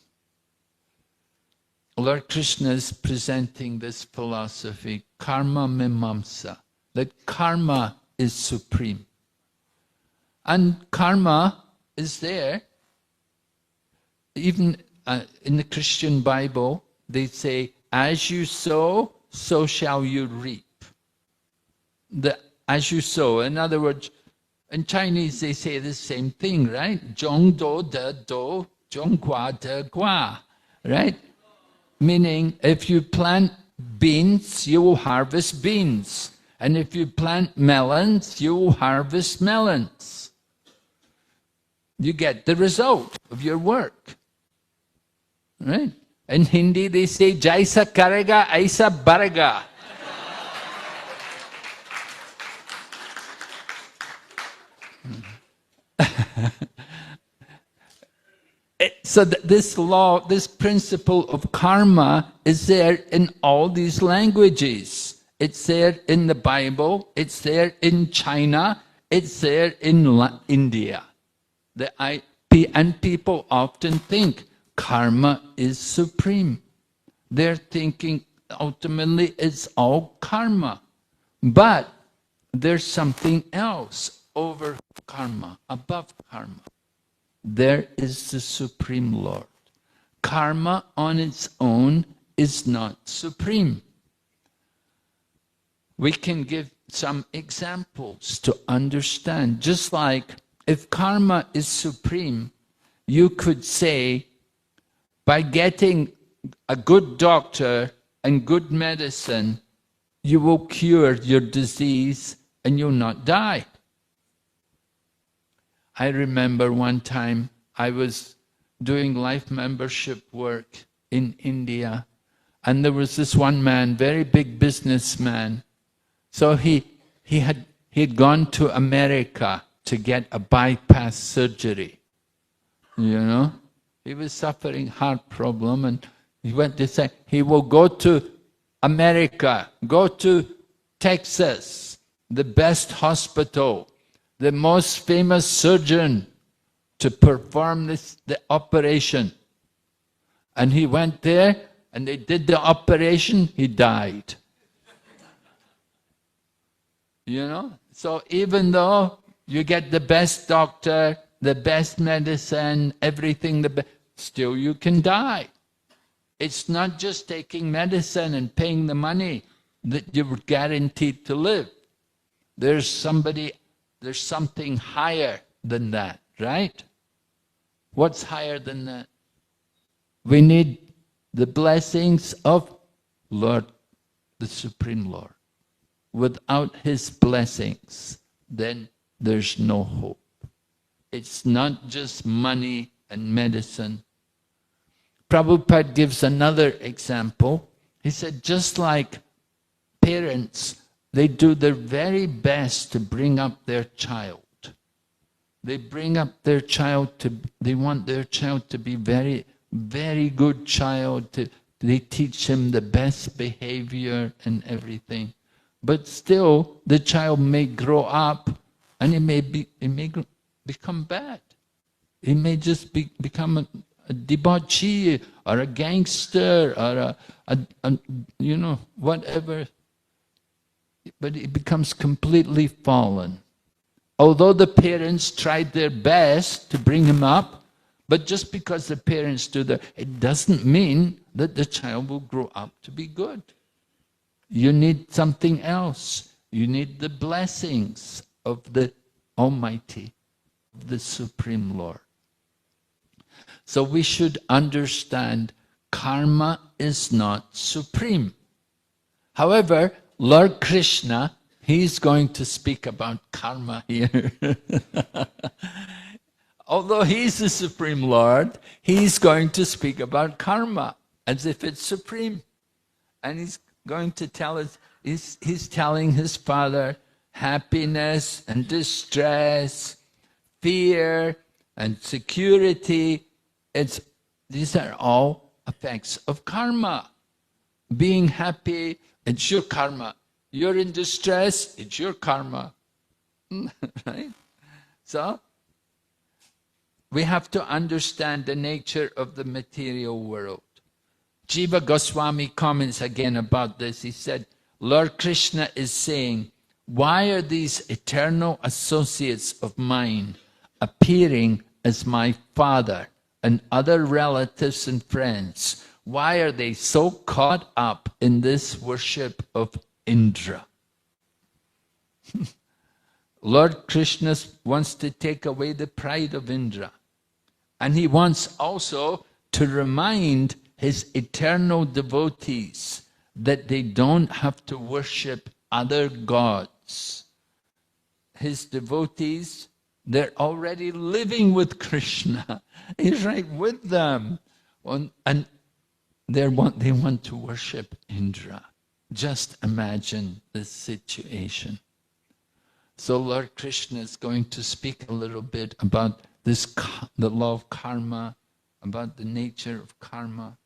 Lord Krishna is presenting this philosophy, karma mimamsa, that karma is supreme. And karma is there. Even in the Christian Bible, they say, as you sow, so shall you reap. As you sow, in other words, in Chinese they say the same thing, right? Zhong do de do, zhong gua de gua, right? Meaning, if you plant beans, you will harvest beans. And if you plant melons, you will harvest melons. You get the result of your work, right? In Hindi they say, jaisa karega, aisa barega. So this law, this principle of karma is there in all these languages. it's there in the Bible, it's there in China, it's there in India. And people often think karma is supreme. They're thinking ultimately it's all karma. But there's something else over karma, above karma. There is the Supreme Lord. Karma on its own is not supreme. We can give some examples to understand. Just like if karma is supreme, you could say, by getting a good doctor and good medicine, you will cure your disease and you'll not die. I remember one time I was doing life membership work in India, and there was this one man, very big businessman. So he had gone to America to get a bypass surgery. You know, he was suffering heart problem, and he went to say he will go to America, go to Texas, the best hospital, the most famous surgeon to perform the operation. And he went there and they did the operation, he died. You know, so even though you get the best doctor, the best medicine, everything, still you can die. It's not just taking medicine and paying the money that you're guaranteed to live. There's something higher than that, right? What's higher than that? We need the blessings of Lord, the Supreme Lord. Without His blessings, then there's no hope. It's not just money and medicine. Prabhupada gives another example. He said, just like parents, they do their very best to bring up their child. They bring up their child they want their child to be very, very good child. They teach him the best behavior and everything. But still, the child may grow up and it may become bad. It may just become a debauchee or a gangster or you know, whatever. But it becomes completely fallen. Although the parents tried their best to bring him up, but just because the parents do that, it doesn't mean that the child will grow up to be good. You need something else. You need the blessings of the Almighty, the Supreme Lord. So we should understand karma is not supreme. However, Lord Krishna, He's going to speak about karma here. Although He's the Supreme Lord, He's going to speak about karma as if it's supreme. And He's going to tell us, He's telling His Father, happiness and distress, fear and security, these are all effects of karma. Being happy, it's your karma. You're in distress, it's your karma. Right? So, we have to understand the nature of the material world. Jiva Goswami comments again about this. He said, Lord Krishna is saying, why are these eternal associates of mine appearing as my father and other relatives and friends? Why are they so caught up in this worship of Indra? Lord Krishna wants to take away the pride of Indra. And He wants also to remind His eternal devotees that they don't have to worship other gods. His devotees, they're already living with Krishna. He's right with them. And they want to worship Indra. Just imagine this situation. So Lord Krishna is going to speak a little bit about this, the law of karma, about the nature of karma.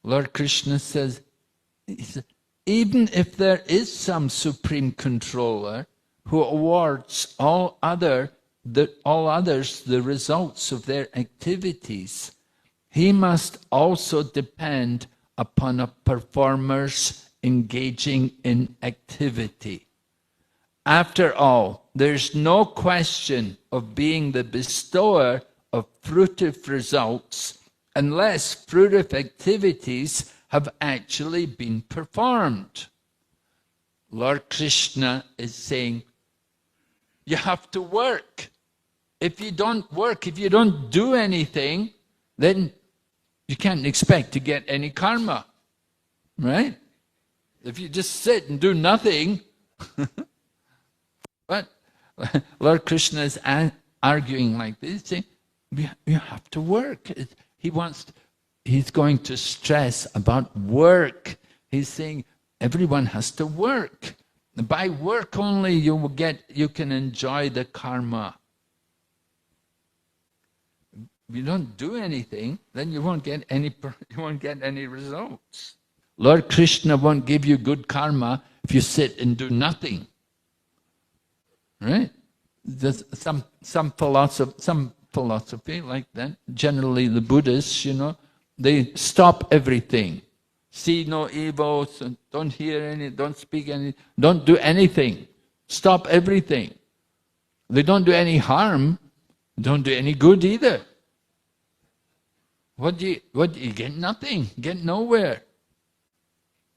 Lord Krishna says, He said, even if there is some supreme controller who awards all others the results of their activities, he must also depend upon a performer's engaging in activity. After all, there's no question of being the bestower of fruitive results unless fruitive activities have actually been performed. Lord Krishna is saying, you have to work. If you don't work, if you don't do anything, then you can't expect to get any karma, right? If you just sit and do nothing, but Lord Krishna is arguing like this, saying, you have to work. He's going to stress about work. He's saying everyone has to work. By work only you can enjoy the karma. If you don't do anything, then you won't get any results. Lord Krishna won't give you good karma if you sit and do nothing. Right? There's some philosophy like that. Generally the Buddhists, they stop everything. See no evil, don't hear any, don't speak any, don't do anything. Stop everything. They don't do any harm, don't do any good either. What do you get? Nothing, get nowhere.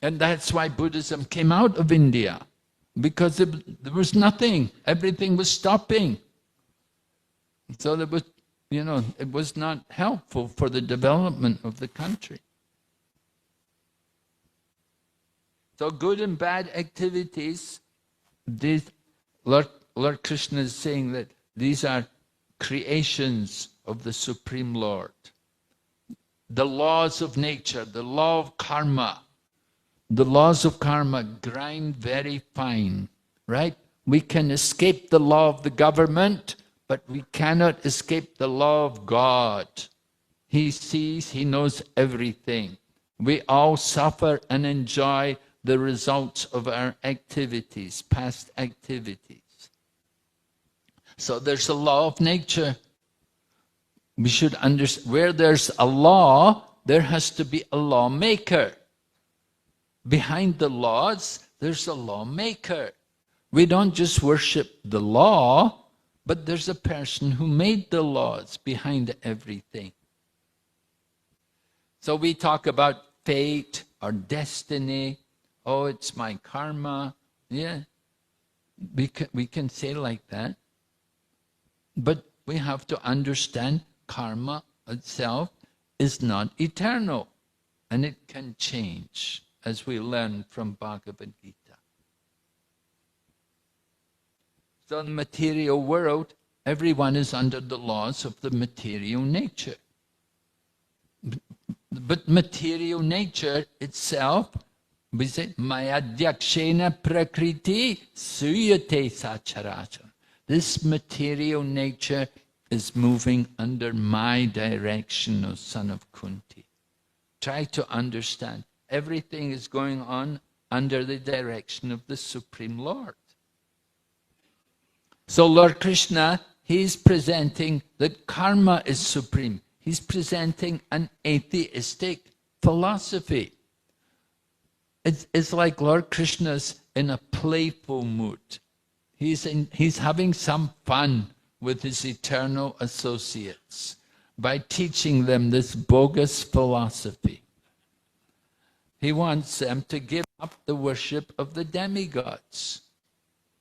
And that's why Buddhism came out of India, because there was nothing, everything was stopping. So there was, it was not helpful for the development of the country. So good and bad activities, Lord Krishna is saying that these are creations of the Supreme Lord. The laws of nature, the law of karma, the laws of karma grind very fine, right? We can escape the law of the government, but we cannot escape the law of God. He sees, He knows everything. We all suffer and enjoy the results of our activities, past activities. So there's a law of nature. We should understand, where there's a law, there has to be a lawmaker. Behind the laws, there's a lawmaker. We don't just worship the law, but there's a person who made the laws behind everything. So we talk about fate or destiny. Oh, it's my karma. Yeah, we can say like that. But we have to understand karma itself is not eternal, and it can change, as we learn from Bhagavad Gita. So in the material world, everyone is under the laws of the material nature. But material nature itself, we say, Mayadhyakshena prakriti suyate sacharachara. This material nature is moving under my direction, O son of Kunti. Try to understand. Everything is going on under the direction of the Supreme Lord. So Lord Krishna, He's presenting that karma is supreme. He's presenting an atheistic philosophy. It's like Lord Krishna's in a playful mood. He's having some fun with his eternal associates by teaching them this bogus philosophy. He wants them to give up the worship of the demigods.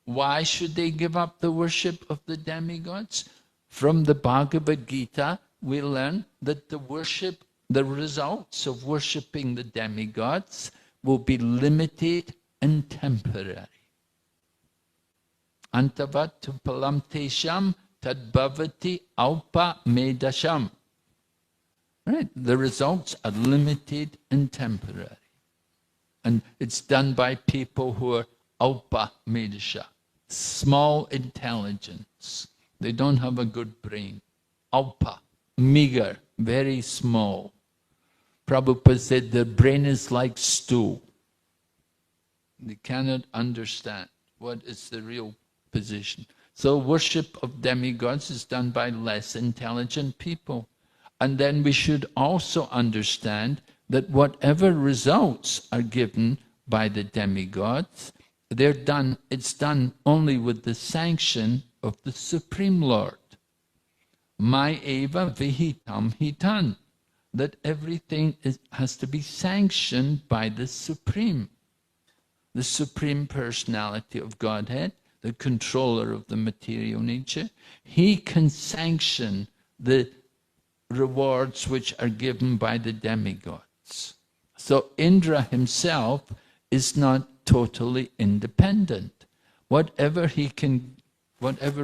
Why should they give up the worship of the demigods? From the Bhagavad Gita, we learn that the results of worshipping the demigods will be limited and temporary. Antavat palam tesham tadbhavati alpa medasham. Right? The results are limited and temporary. And it's done by people who are alpa medasha, small intelligence. They don't have a good brain. Alpa, meager, very small. Prabhupada said their brain is like stool. They cannot understand what is the real position. So worship of demigods is done by less intelligent people. And then we should also understand that whatever results are given by the demigods, it's done only with the sanction of the Supreme Lord. Mai eva vihitam hitan. That everything has to be sanctioned by the Supreme Personality of Godhead, the controller of the material nature. He can sanction the rewards which are given by the demigods. So Indra himself is not totally independent. Whatever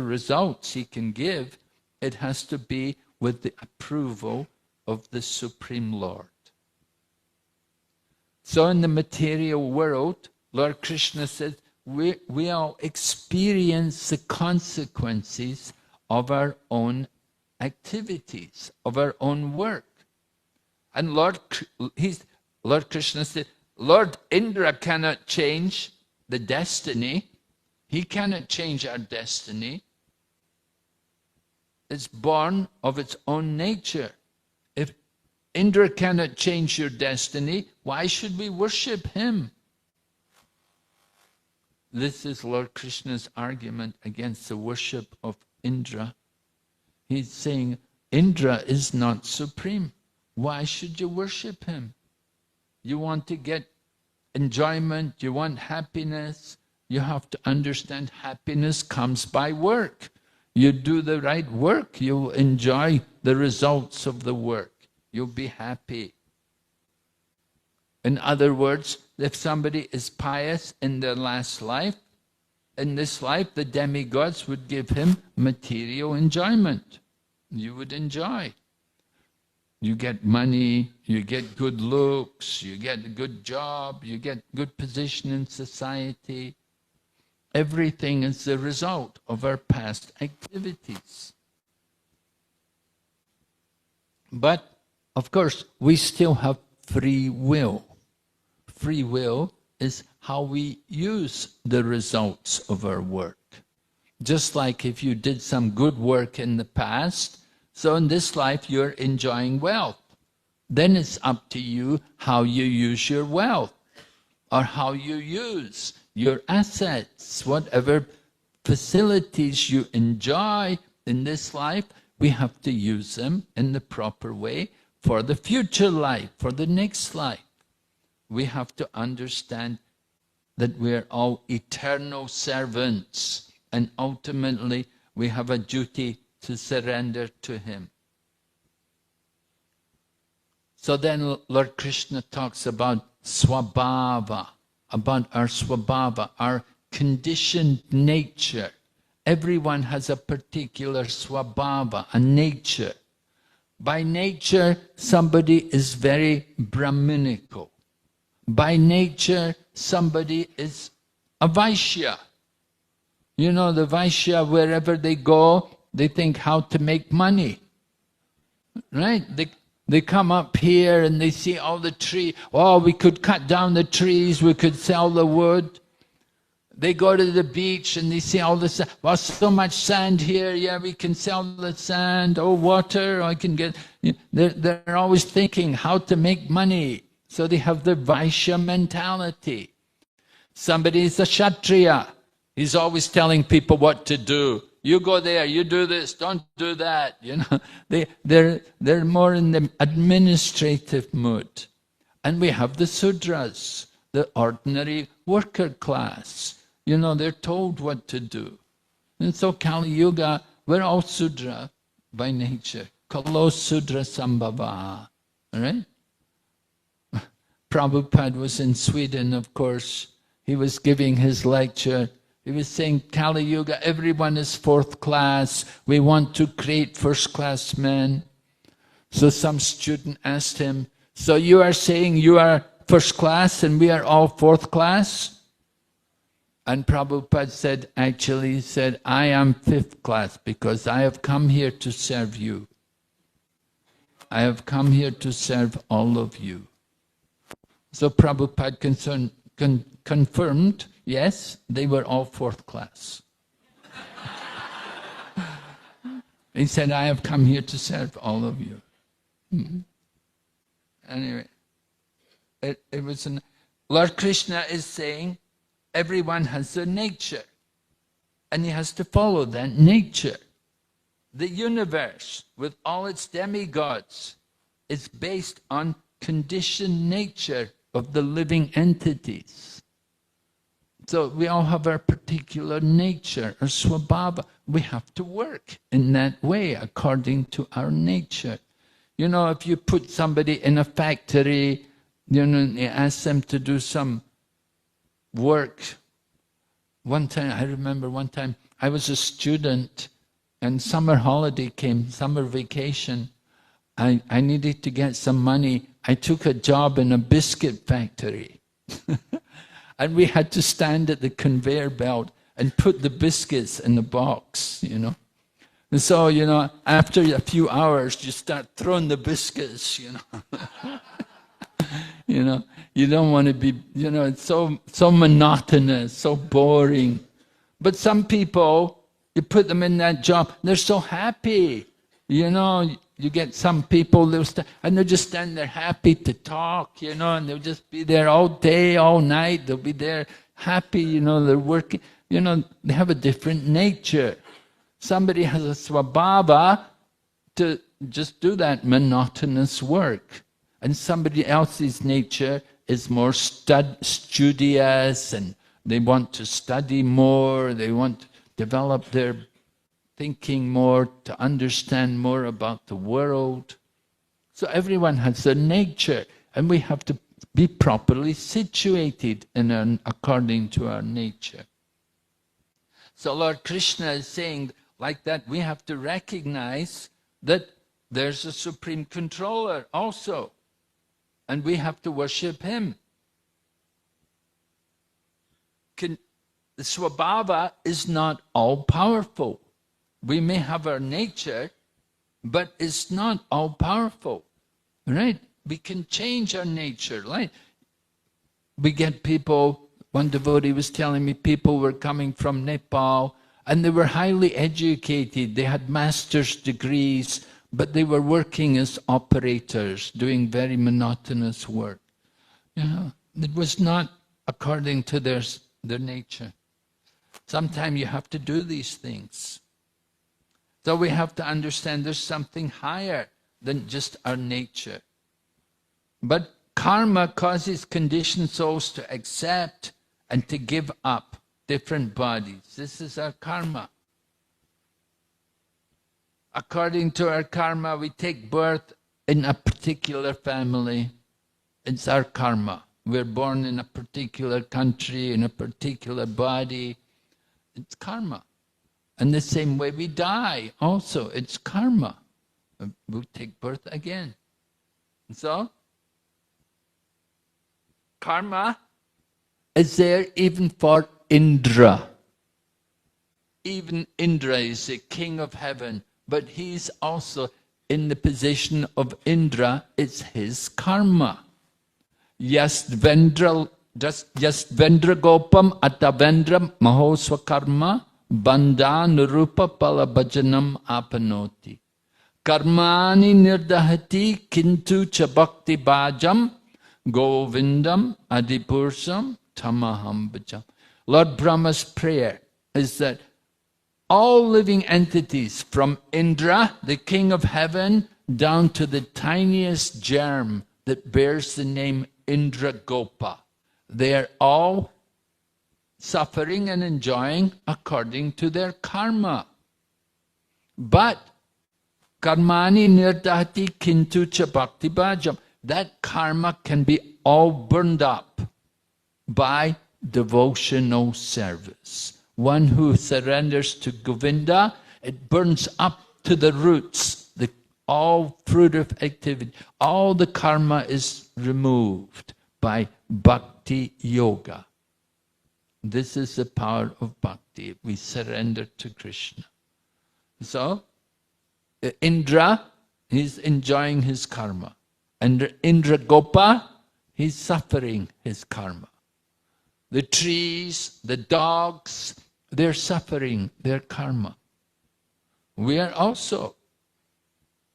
results he can give, it has to be with the approval of the Supreme Lord. So in the material world, Lord Krishna says, we all experience the consequences of our own activities, of our own work. And Lord Krishna said, Lord Indra cannot change the destiny. He cannot change our destiny. It's born of its own nature. If Indra cannot change your destiny, why should we worship him? This is Lord Krishna's argument against the worship of Indra. He's saying, Indra is not supreme. Why should you worship him? You want to get enjoyment, you want happiness. You have to understand happiness comes by work. You do the right work, you'll enjoy the results of the work. You'll be happy. In other words, if somebody is pious in their last life, in this life the demigods would give him material enjoyment. You would enjoy. You get money, you get good looks, you get a good job, you get good position in society. Everything is the result of our past activities. But, of course, we still have free will. Free will is how we use the results of our work. Just like if you did some good work in the past, so in this life you're enjoying wealth. Then it's up to you how you use your wealth, or how you use your assets. Whatever facilities you enjoy in this life, we have to use them in the proper way for the future life, for the next life. We have to understand that we are all eternal servants, and ultimately we have a duty to surrender to him. So then Lord Krishna talks about swabhava, about our swabhava, our conditioned nature. Everyone has a particular swabhava, a nature. By nature, somebody is very Brahminical. By nature, somebody is a Vaishya. You know, the Vaishya, wherever they go, they think how to make money. Right? They come up here and they see all the trees. Oh, we could cut down the trees, we could sell the wood. They go to the beach and they see all the sand. Well, so much sand here, yeah, we can sell the sand. Oh, water, I can get... They're always thinking how to make money. So they have the Vaishya mentality. Somebody is a Kshatriya. He's always telling people what to do. You go there, you do this, don't do that. You know, they're more in the administrative mood. And we have the Sudras, the ordinary worker class. You know, they're told what to do. And so Kali Yuga, we're all Sudra by nature. Kalo Sudra Sambhava. All right? Prabhupada was in Sweden, of course. He was giving his lecture. He was saying, Kali Yuga, everyone is fourth class. We want to create first-class men. So some student asked him, so you are saying you are first class and we are all fourth class? And Prabhupada said, actually, he said, I am fifth class because I have come here to serve you. I have come here to serve all of you. So Prabhupada confirmed, yes, they were all fourth class. He said, I have come here to serve all of you. Anyway, it was Lord Krishna is saying everyone has their nature, and he has to follow that nature. The universe, with all its demigods, is based on conditioned nature of the living entities. So we all have our particular nature, our swabhava. We have to work in that way according to our nature. You know, if you put somebody in a factory, you know, and you ask them to do some work. One time, I remember one time, I was a student and summer holiday came, summer vacation. I needed to get some money. I took a job in a biscuit factory. And we had to stand at the conveyor belt and put the biscuits in the box, you know. And so, you know, after a few hours, you start throwing the biscuits, you know. You know, you don't want to be, you know, it's so monotonous, so boring. But some people, you put them in that job, they're so happy. You know, you get some people, and they'll just stand there happy to talk, you know, and they'll just be there all day, all night. They'll be there happy, you know, they're working. You know, they have a different nature. Somebody has a swabhava to just do that monotonous work. And somebody else's nature is more studious, and they want to study more, they want to develop their thinking more, to understand more about the world. So everyone has their nature, and we have to be properly situated according to our nature. So Lord Krishna is saying, like that, we have to recognize that there's a supreme controller also, and we have to worship him. The swabhava is not all-powerful. We may have our nature, but it's not all-powerful, right? We can change our nature, right? We get people, one devotee was telling me people were coming from Nepal, and they were highly educated, they had master's degrees, but they were working as operators, doing very monotonous work. You know, it was not according to their nature. Sometimes you have to do these things. So we have to understand there's something higher than just our nature. But karma causes conditioned souls to accept and to give up different bodies. This is our karma. According to our karma, we take birth in a particular family. It's our karma. We're born in a particular country, in a particular body. It's karma. And the same way we die also, it's karma. We'll take birth again. So, karma is there even for Indra. Even Indra is the king of heaven, but he's also in the position of Indra. It's his karma. Yastvendra gopam atavendra mahosva karma bandha nurupa palabhajanam apanoti. Karmani nirdahati kintu cha bhakti bhajam govindam adipursam tamaham bhajam. Lord Brahma's prayer is that all living entities, from Indra, the king of heaven, down to the tiniest germ that bears the name Indra Gopa, they are all suffering and enjoying according to their karma. But karmani nirdahati kintu cha bhakti bhajam, that karma can be all burned up by devotional service. One who surrenders to Govinda, it burns up to the roots, all fruit of activity. All the karma is removed by bhakti yoga. This is the power of bhakti. We surrender to Krishna. So, Indra, he's enjoying his karma. And Indra Gopa, he's suffering his karma. the trees, the dogs, they're suffering their karma. We are also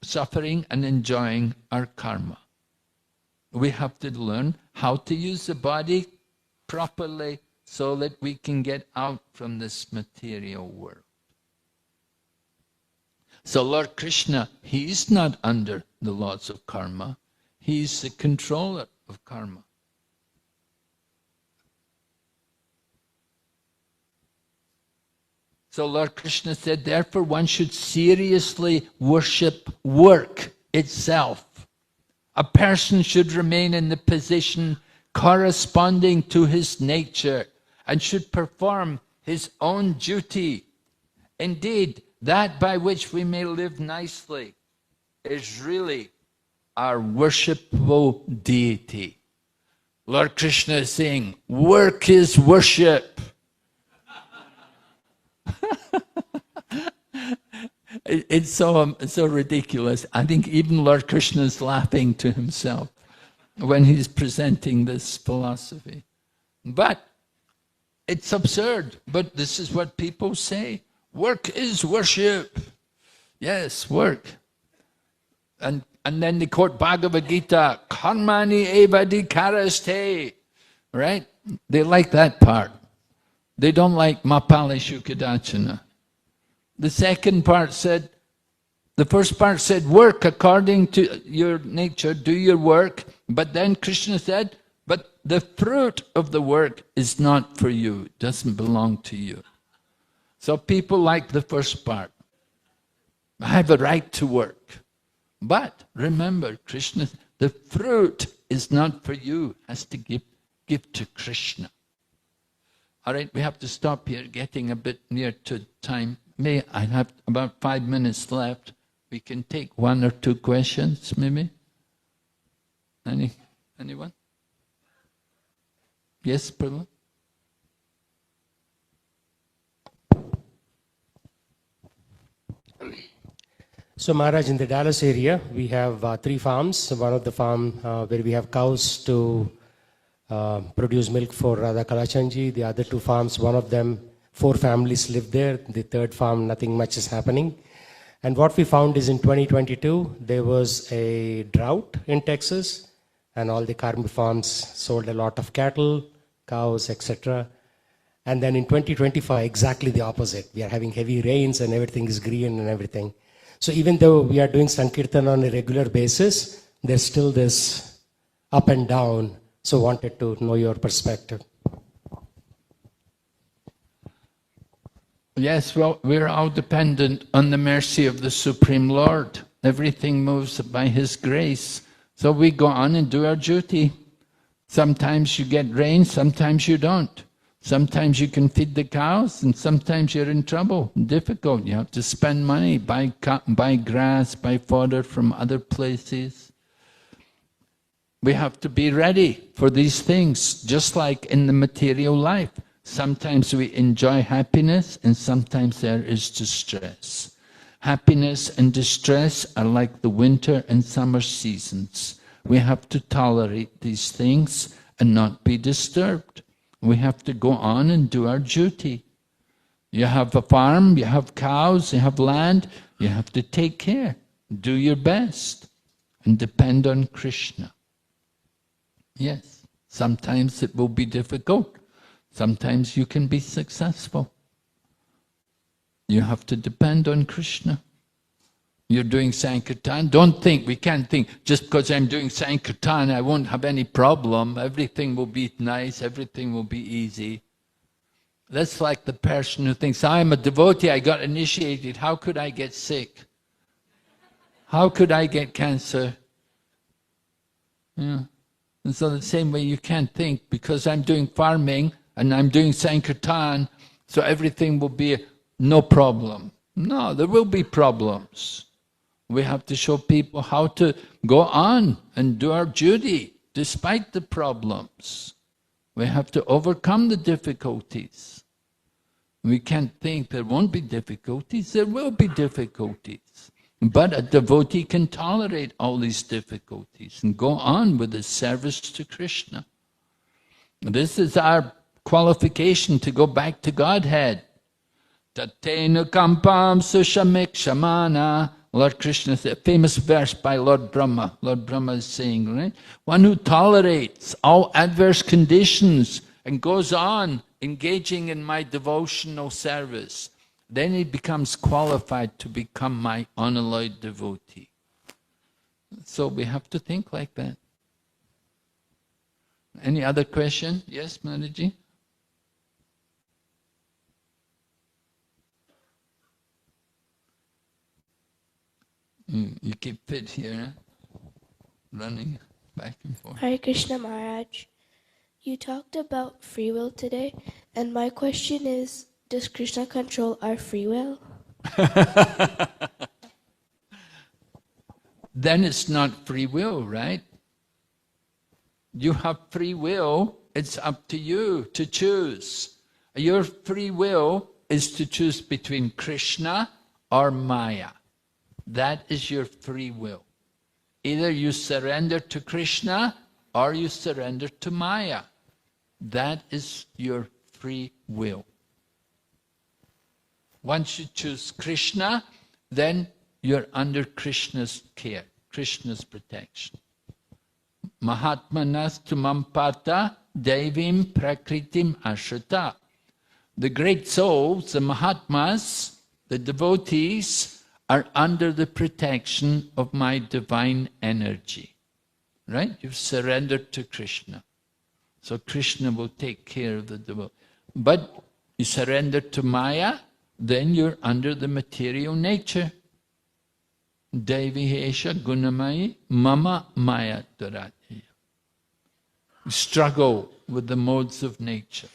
suffering and enjoying our karma. We have to learn how to use the body properly so that we can get out from this material world. So Lord Krishna, he is not under the laws of karma. He is the controller of karma. So Lord Krishna said, therefore one should seriously worship work itself. A person should remain in the position corresponding to his nature and should perform his own duty. Indeed, that by which we may live nicely is really our worshipful deity. Lord Krishna is saying, work is worship. It's so ridiculous. I think even Lord Krishna is laughing to himself when he's presenting this philosophy. But it's absurd. But this is what people say. Work is worship. Yes, work. And then they quote Bhagavad Gita, karmani evadikaraste. Right? They like that part. They don't like mapali shukadachana. The second part said, the first part said, work according to your nature, do your work. But then Krishna said, but the fruit of the work is not for you, it doesn't belong to you. So people like the first part. I have a right to work. But remember, Krishna, the fruit is not for you, it has to give to Krishna. All right, we have to stop here, getting a bit near to time. I have about 5 minutes left. We can take 1 or 2 questions, maybe. Anyone? Yes, Prabhu?
So Maharaj, in the Dallas area, we have 3 farms. One of the farm where we have cows to produce milk for Radha Kalachandji. The other 2 farms, one of them, 4 families live there. The third farm, nothing much is happening. And what we found is in 2022, there was a drought in Texas, and all the Karmi farms sold a lot of cattle, cows, etc. And then in 2025, exactly the opposite. We are having heavy rains and everything is green and everything. So even though we are doing Sankirtan on a regular basis, there's still this up and down. So wanted to know your perspective.
Yes, well, we're all dependent on the mercy of the Supreme Lord. Everything moves by His grace. So we go on and do our duty. Sometimes you get rain, sometimes you don't. Sometimes you can feed the cows, and sometimes you're in trouble, difficult. You have to spend money, buy grass, buy fodder from other places. We have to be ready for these things, just like in the material life. Sometimes we enjoy happiness, and sometimes there is distress. Happiness and distress are like the winter and summer seasons. We have to tolerate these things and not be disturbed. We have to go on and do our duty. You have a farm, you have cows, you have land, you have to take care. Do your best and depend on Krishna. Yes, sometimes it will be difficult. Sometimes you can be successful. You have to depend on Krishna. You're doing Sankirtan. Don't think, we can't think, just because I'm doing Sankirtan, I won't have any problem. Everything will be nice, everything will be easy. That's like the person who thinks, I'm a devotee, I got initiated, how could I get sick? How could I get cancer? Yeah. And so the same way you can't think, because I'm doing farming and I'm doing Sankirtan, so everything will be no problem. No, there will be problems. We have to show people how to go on and do our duty despite the problems. We have to overcome the difficulties. We can't think there won't be difficulties. There will be difficulties. But a devotee can tolerate all these difficulties and go on with his service to Krishna. This is our qualification to go back to Godhead. Tatena kampam sushamik shamana. Lord Krishna, a famous verse by Lord Brahma. Lord Brahma is saying, right? One who tolerates all adverse conditions and goes on engaging in my devotional service, then he becomes qualified to become my unalloyed devotee. So we have to think like that. Any other question? Yes, Mataji? You keep fit here, huh? Running back and forth.
Hare Krishna Maharaj. You talked about free will today, and my question is, does Krishna control our free will?
Then it's not free will, right? You have free will, it's up to you to choose. Your free will is to choose between Krishna or Maya. That is your free will. Either you surrender to Krishna or you surrender to Maya. That is your free will. Once you choose Krishna, then you're under Krishna's care, Krishna's protection. Mahatmanas tumampata devim prakritim ashrata. The great souls, the Mahatmas, the devotees, are under the protection of my divine energy. Right? You've surrendered to Krishna. So Krishna will take care of the devotee. But you surrender to Maya, then you're under the material nature. Devi hesha gunamai mama maya duratiya. You struggle with the modes of nature.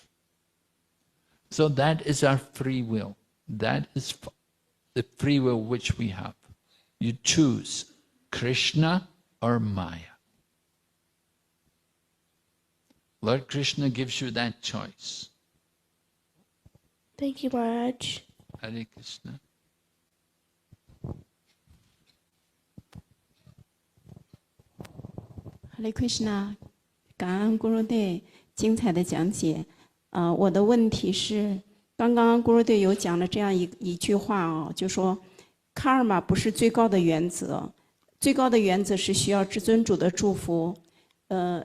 So that is our free will. That is the free will which we have. You choose Krishna or Maya. Lord Krishna gives you that choice.
Thank you, Maharaj.
Hare Krishna.
Hare Krishna， 感恩 Gurudev 精彩的讲解。我的问题是，刚刚 Gurudev 有讲了这样一句话啊，就说 karma 不是最高的原则，最高的原则是需要至尊主的祝福。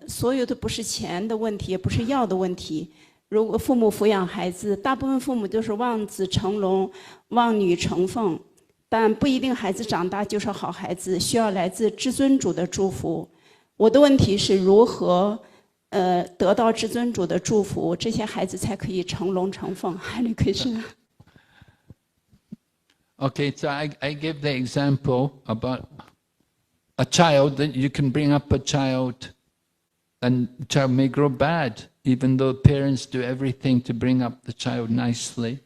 所有的不是钱的问题，也不是要的问题。如果父母抚养孩子，大部分父母都是望子成龙、望女成凤，但不一定孩子长大就是好孩子，需要来自至尊主的祝福。我的问题是如何得到至尊主的祝福，这些孩子才可以成龙成凤。Hare Krishna。
Okay, so I give the example about a child, that you can bring up a child and the child may grow bad, even though parents do everything to bring up the child nicely.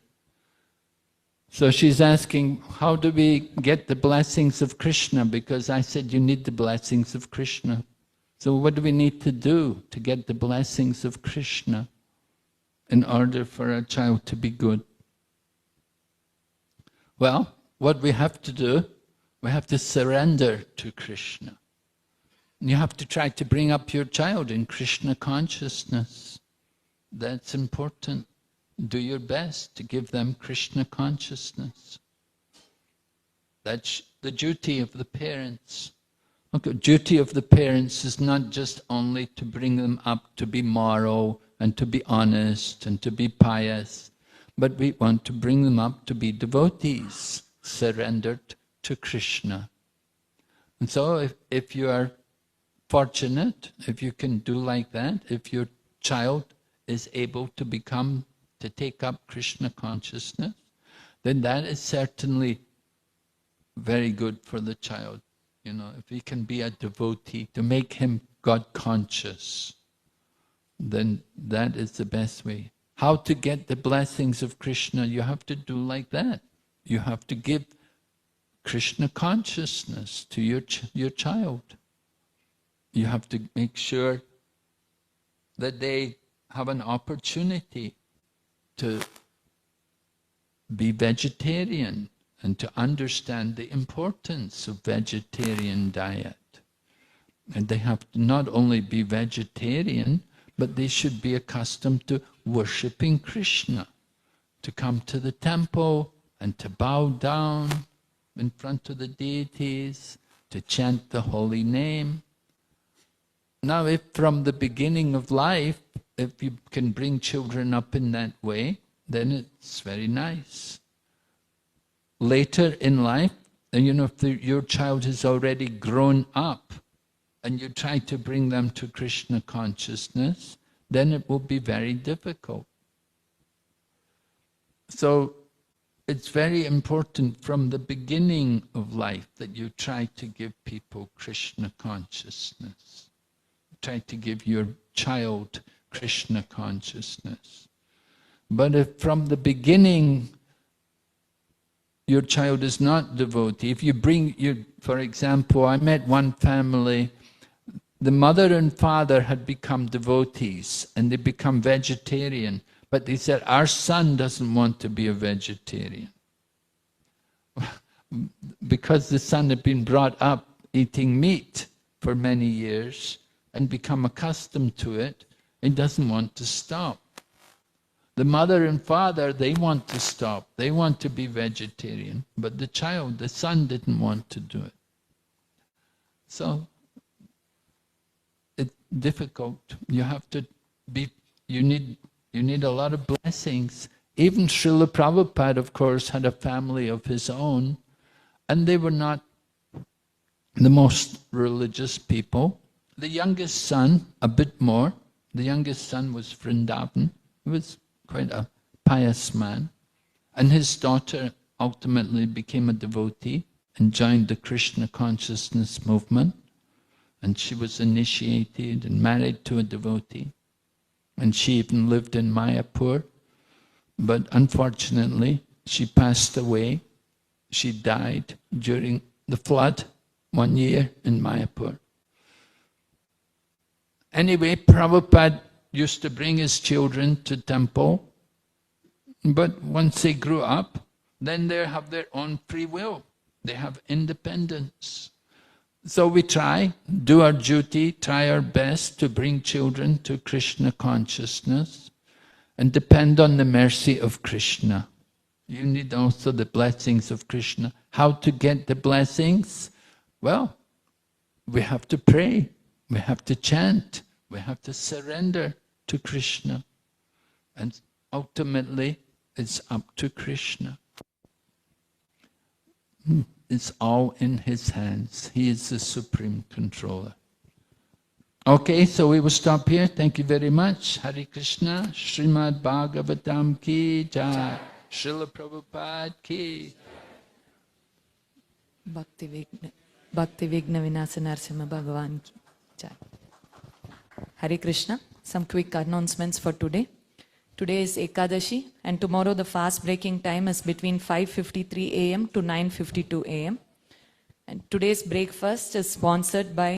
So she's asking, how do we get the blessings of Krishna? Because I said you need the blessings of Krishna. So what do we need to do to get the blessings of Krishna in order for our child to be good? Well, what we have to do, we have to surrender to Krishna. You have to try to bring up your child in Krishna consciousness. That's important. Do your best to give them Krishna consciousness. That's the duty of the parents. Okay, duty of the parents is not just only to bring them up to be moral and to be honest and to be pious, but we want to bring them up to be devotees, surrendered to Krishna. And so if you are fortunate, if you can do like that, if your child is able to take up Krishna consciousness, then that is certainly very good for the child. You know, if he can be a devotee, to make him God conscious, then that is the best way. How to get the blessings of Krishna? You have to do like that. You have to give Krishna consciousness to your child. You have to make sure that they have an opportunity to be vegetarian and to understand the importance of vegetarian diet. And they have to not only be vegetarian, but they should be accustomed to worshipping Krishna, to come to the temple and to bow down in front of the deities, to chant the holy name. Now, if from the beginning of life, if you can bring children up in that way, then it's very nice. Later in life, if your child has already grown up and you try to bring them to Krishna consciousness, then it will be very difficult. So it's very important from the beginning of life that you try to give people Krishna consciousness. Try to give your child Krishna consciousness. But if from the beginning your child is not devotee, if you bring for example, I met one family, the mother and father had become devotees and they become vegetarian, but they said, our son doesn't want to be a vegetarian. Because the son had been brought up eating meat for many years and become accustomed to it, he doesn't want to stop. The mother and father, they want to stop. They want to be vegetarian. But the child, the son, didn't want to do it. So, it's difficult. You have to be, you need a lot of blessings. Even Srila Prabhupada, of course, had a family of his own, and they were not the most religious people. The youngest son, a bit more. The youngest son was Vrindavan. He was quite a pious man. And his daughter ultimately became a devotee and joined the Krishna consciousness movement. And she was initiated and married to a devotee. And she even lived in Mayapur. But unfortunately, she passed away. She died during the flood 1 year in Mayapur. Anyway, Prabhupada used to bring his children to temple, but once they grew up, then they have their own free will. They have independence. So we try, do our duty, try our best to bring children to Krishna consciousness and depend on the mercy of Krishna. You need also the blessings of Krishna. How to get the blessings? Well, we have to pray. We have to chant, we have to surrender to Krishna. And ultimately, it's up to Krishna. It's all in his hands. He is the supreme controller. Okay, so we will stop here. Thank you very much. Hare Krishna, Srimad Bhagavatam ki jai, Srila Prabhupada ki.
Bhakti Vigna Vinasa Narasimha Bhagavan ki jai. Hare Krishna. Some quick announcements for today. Today is Ekadashi and tomorrow the fast breaking time is between 5:53 a.m. to 9:52 a.m. And today's breakfast is sponsored by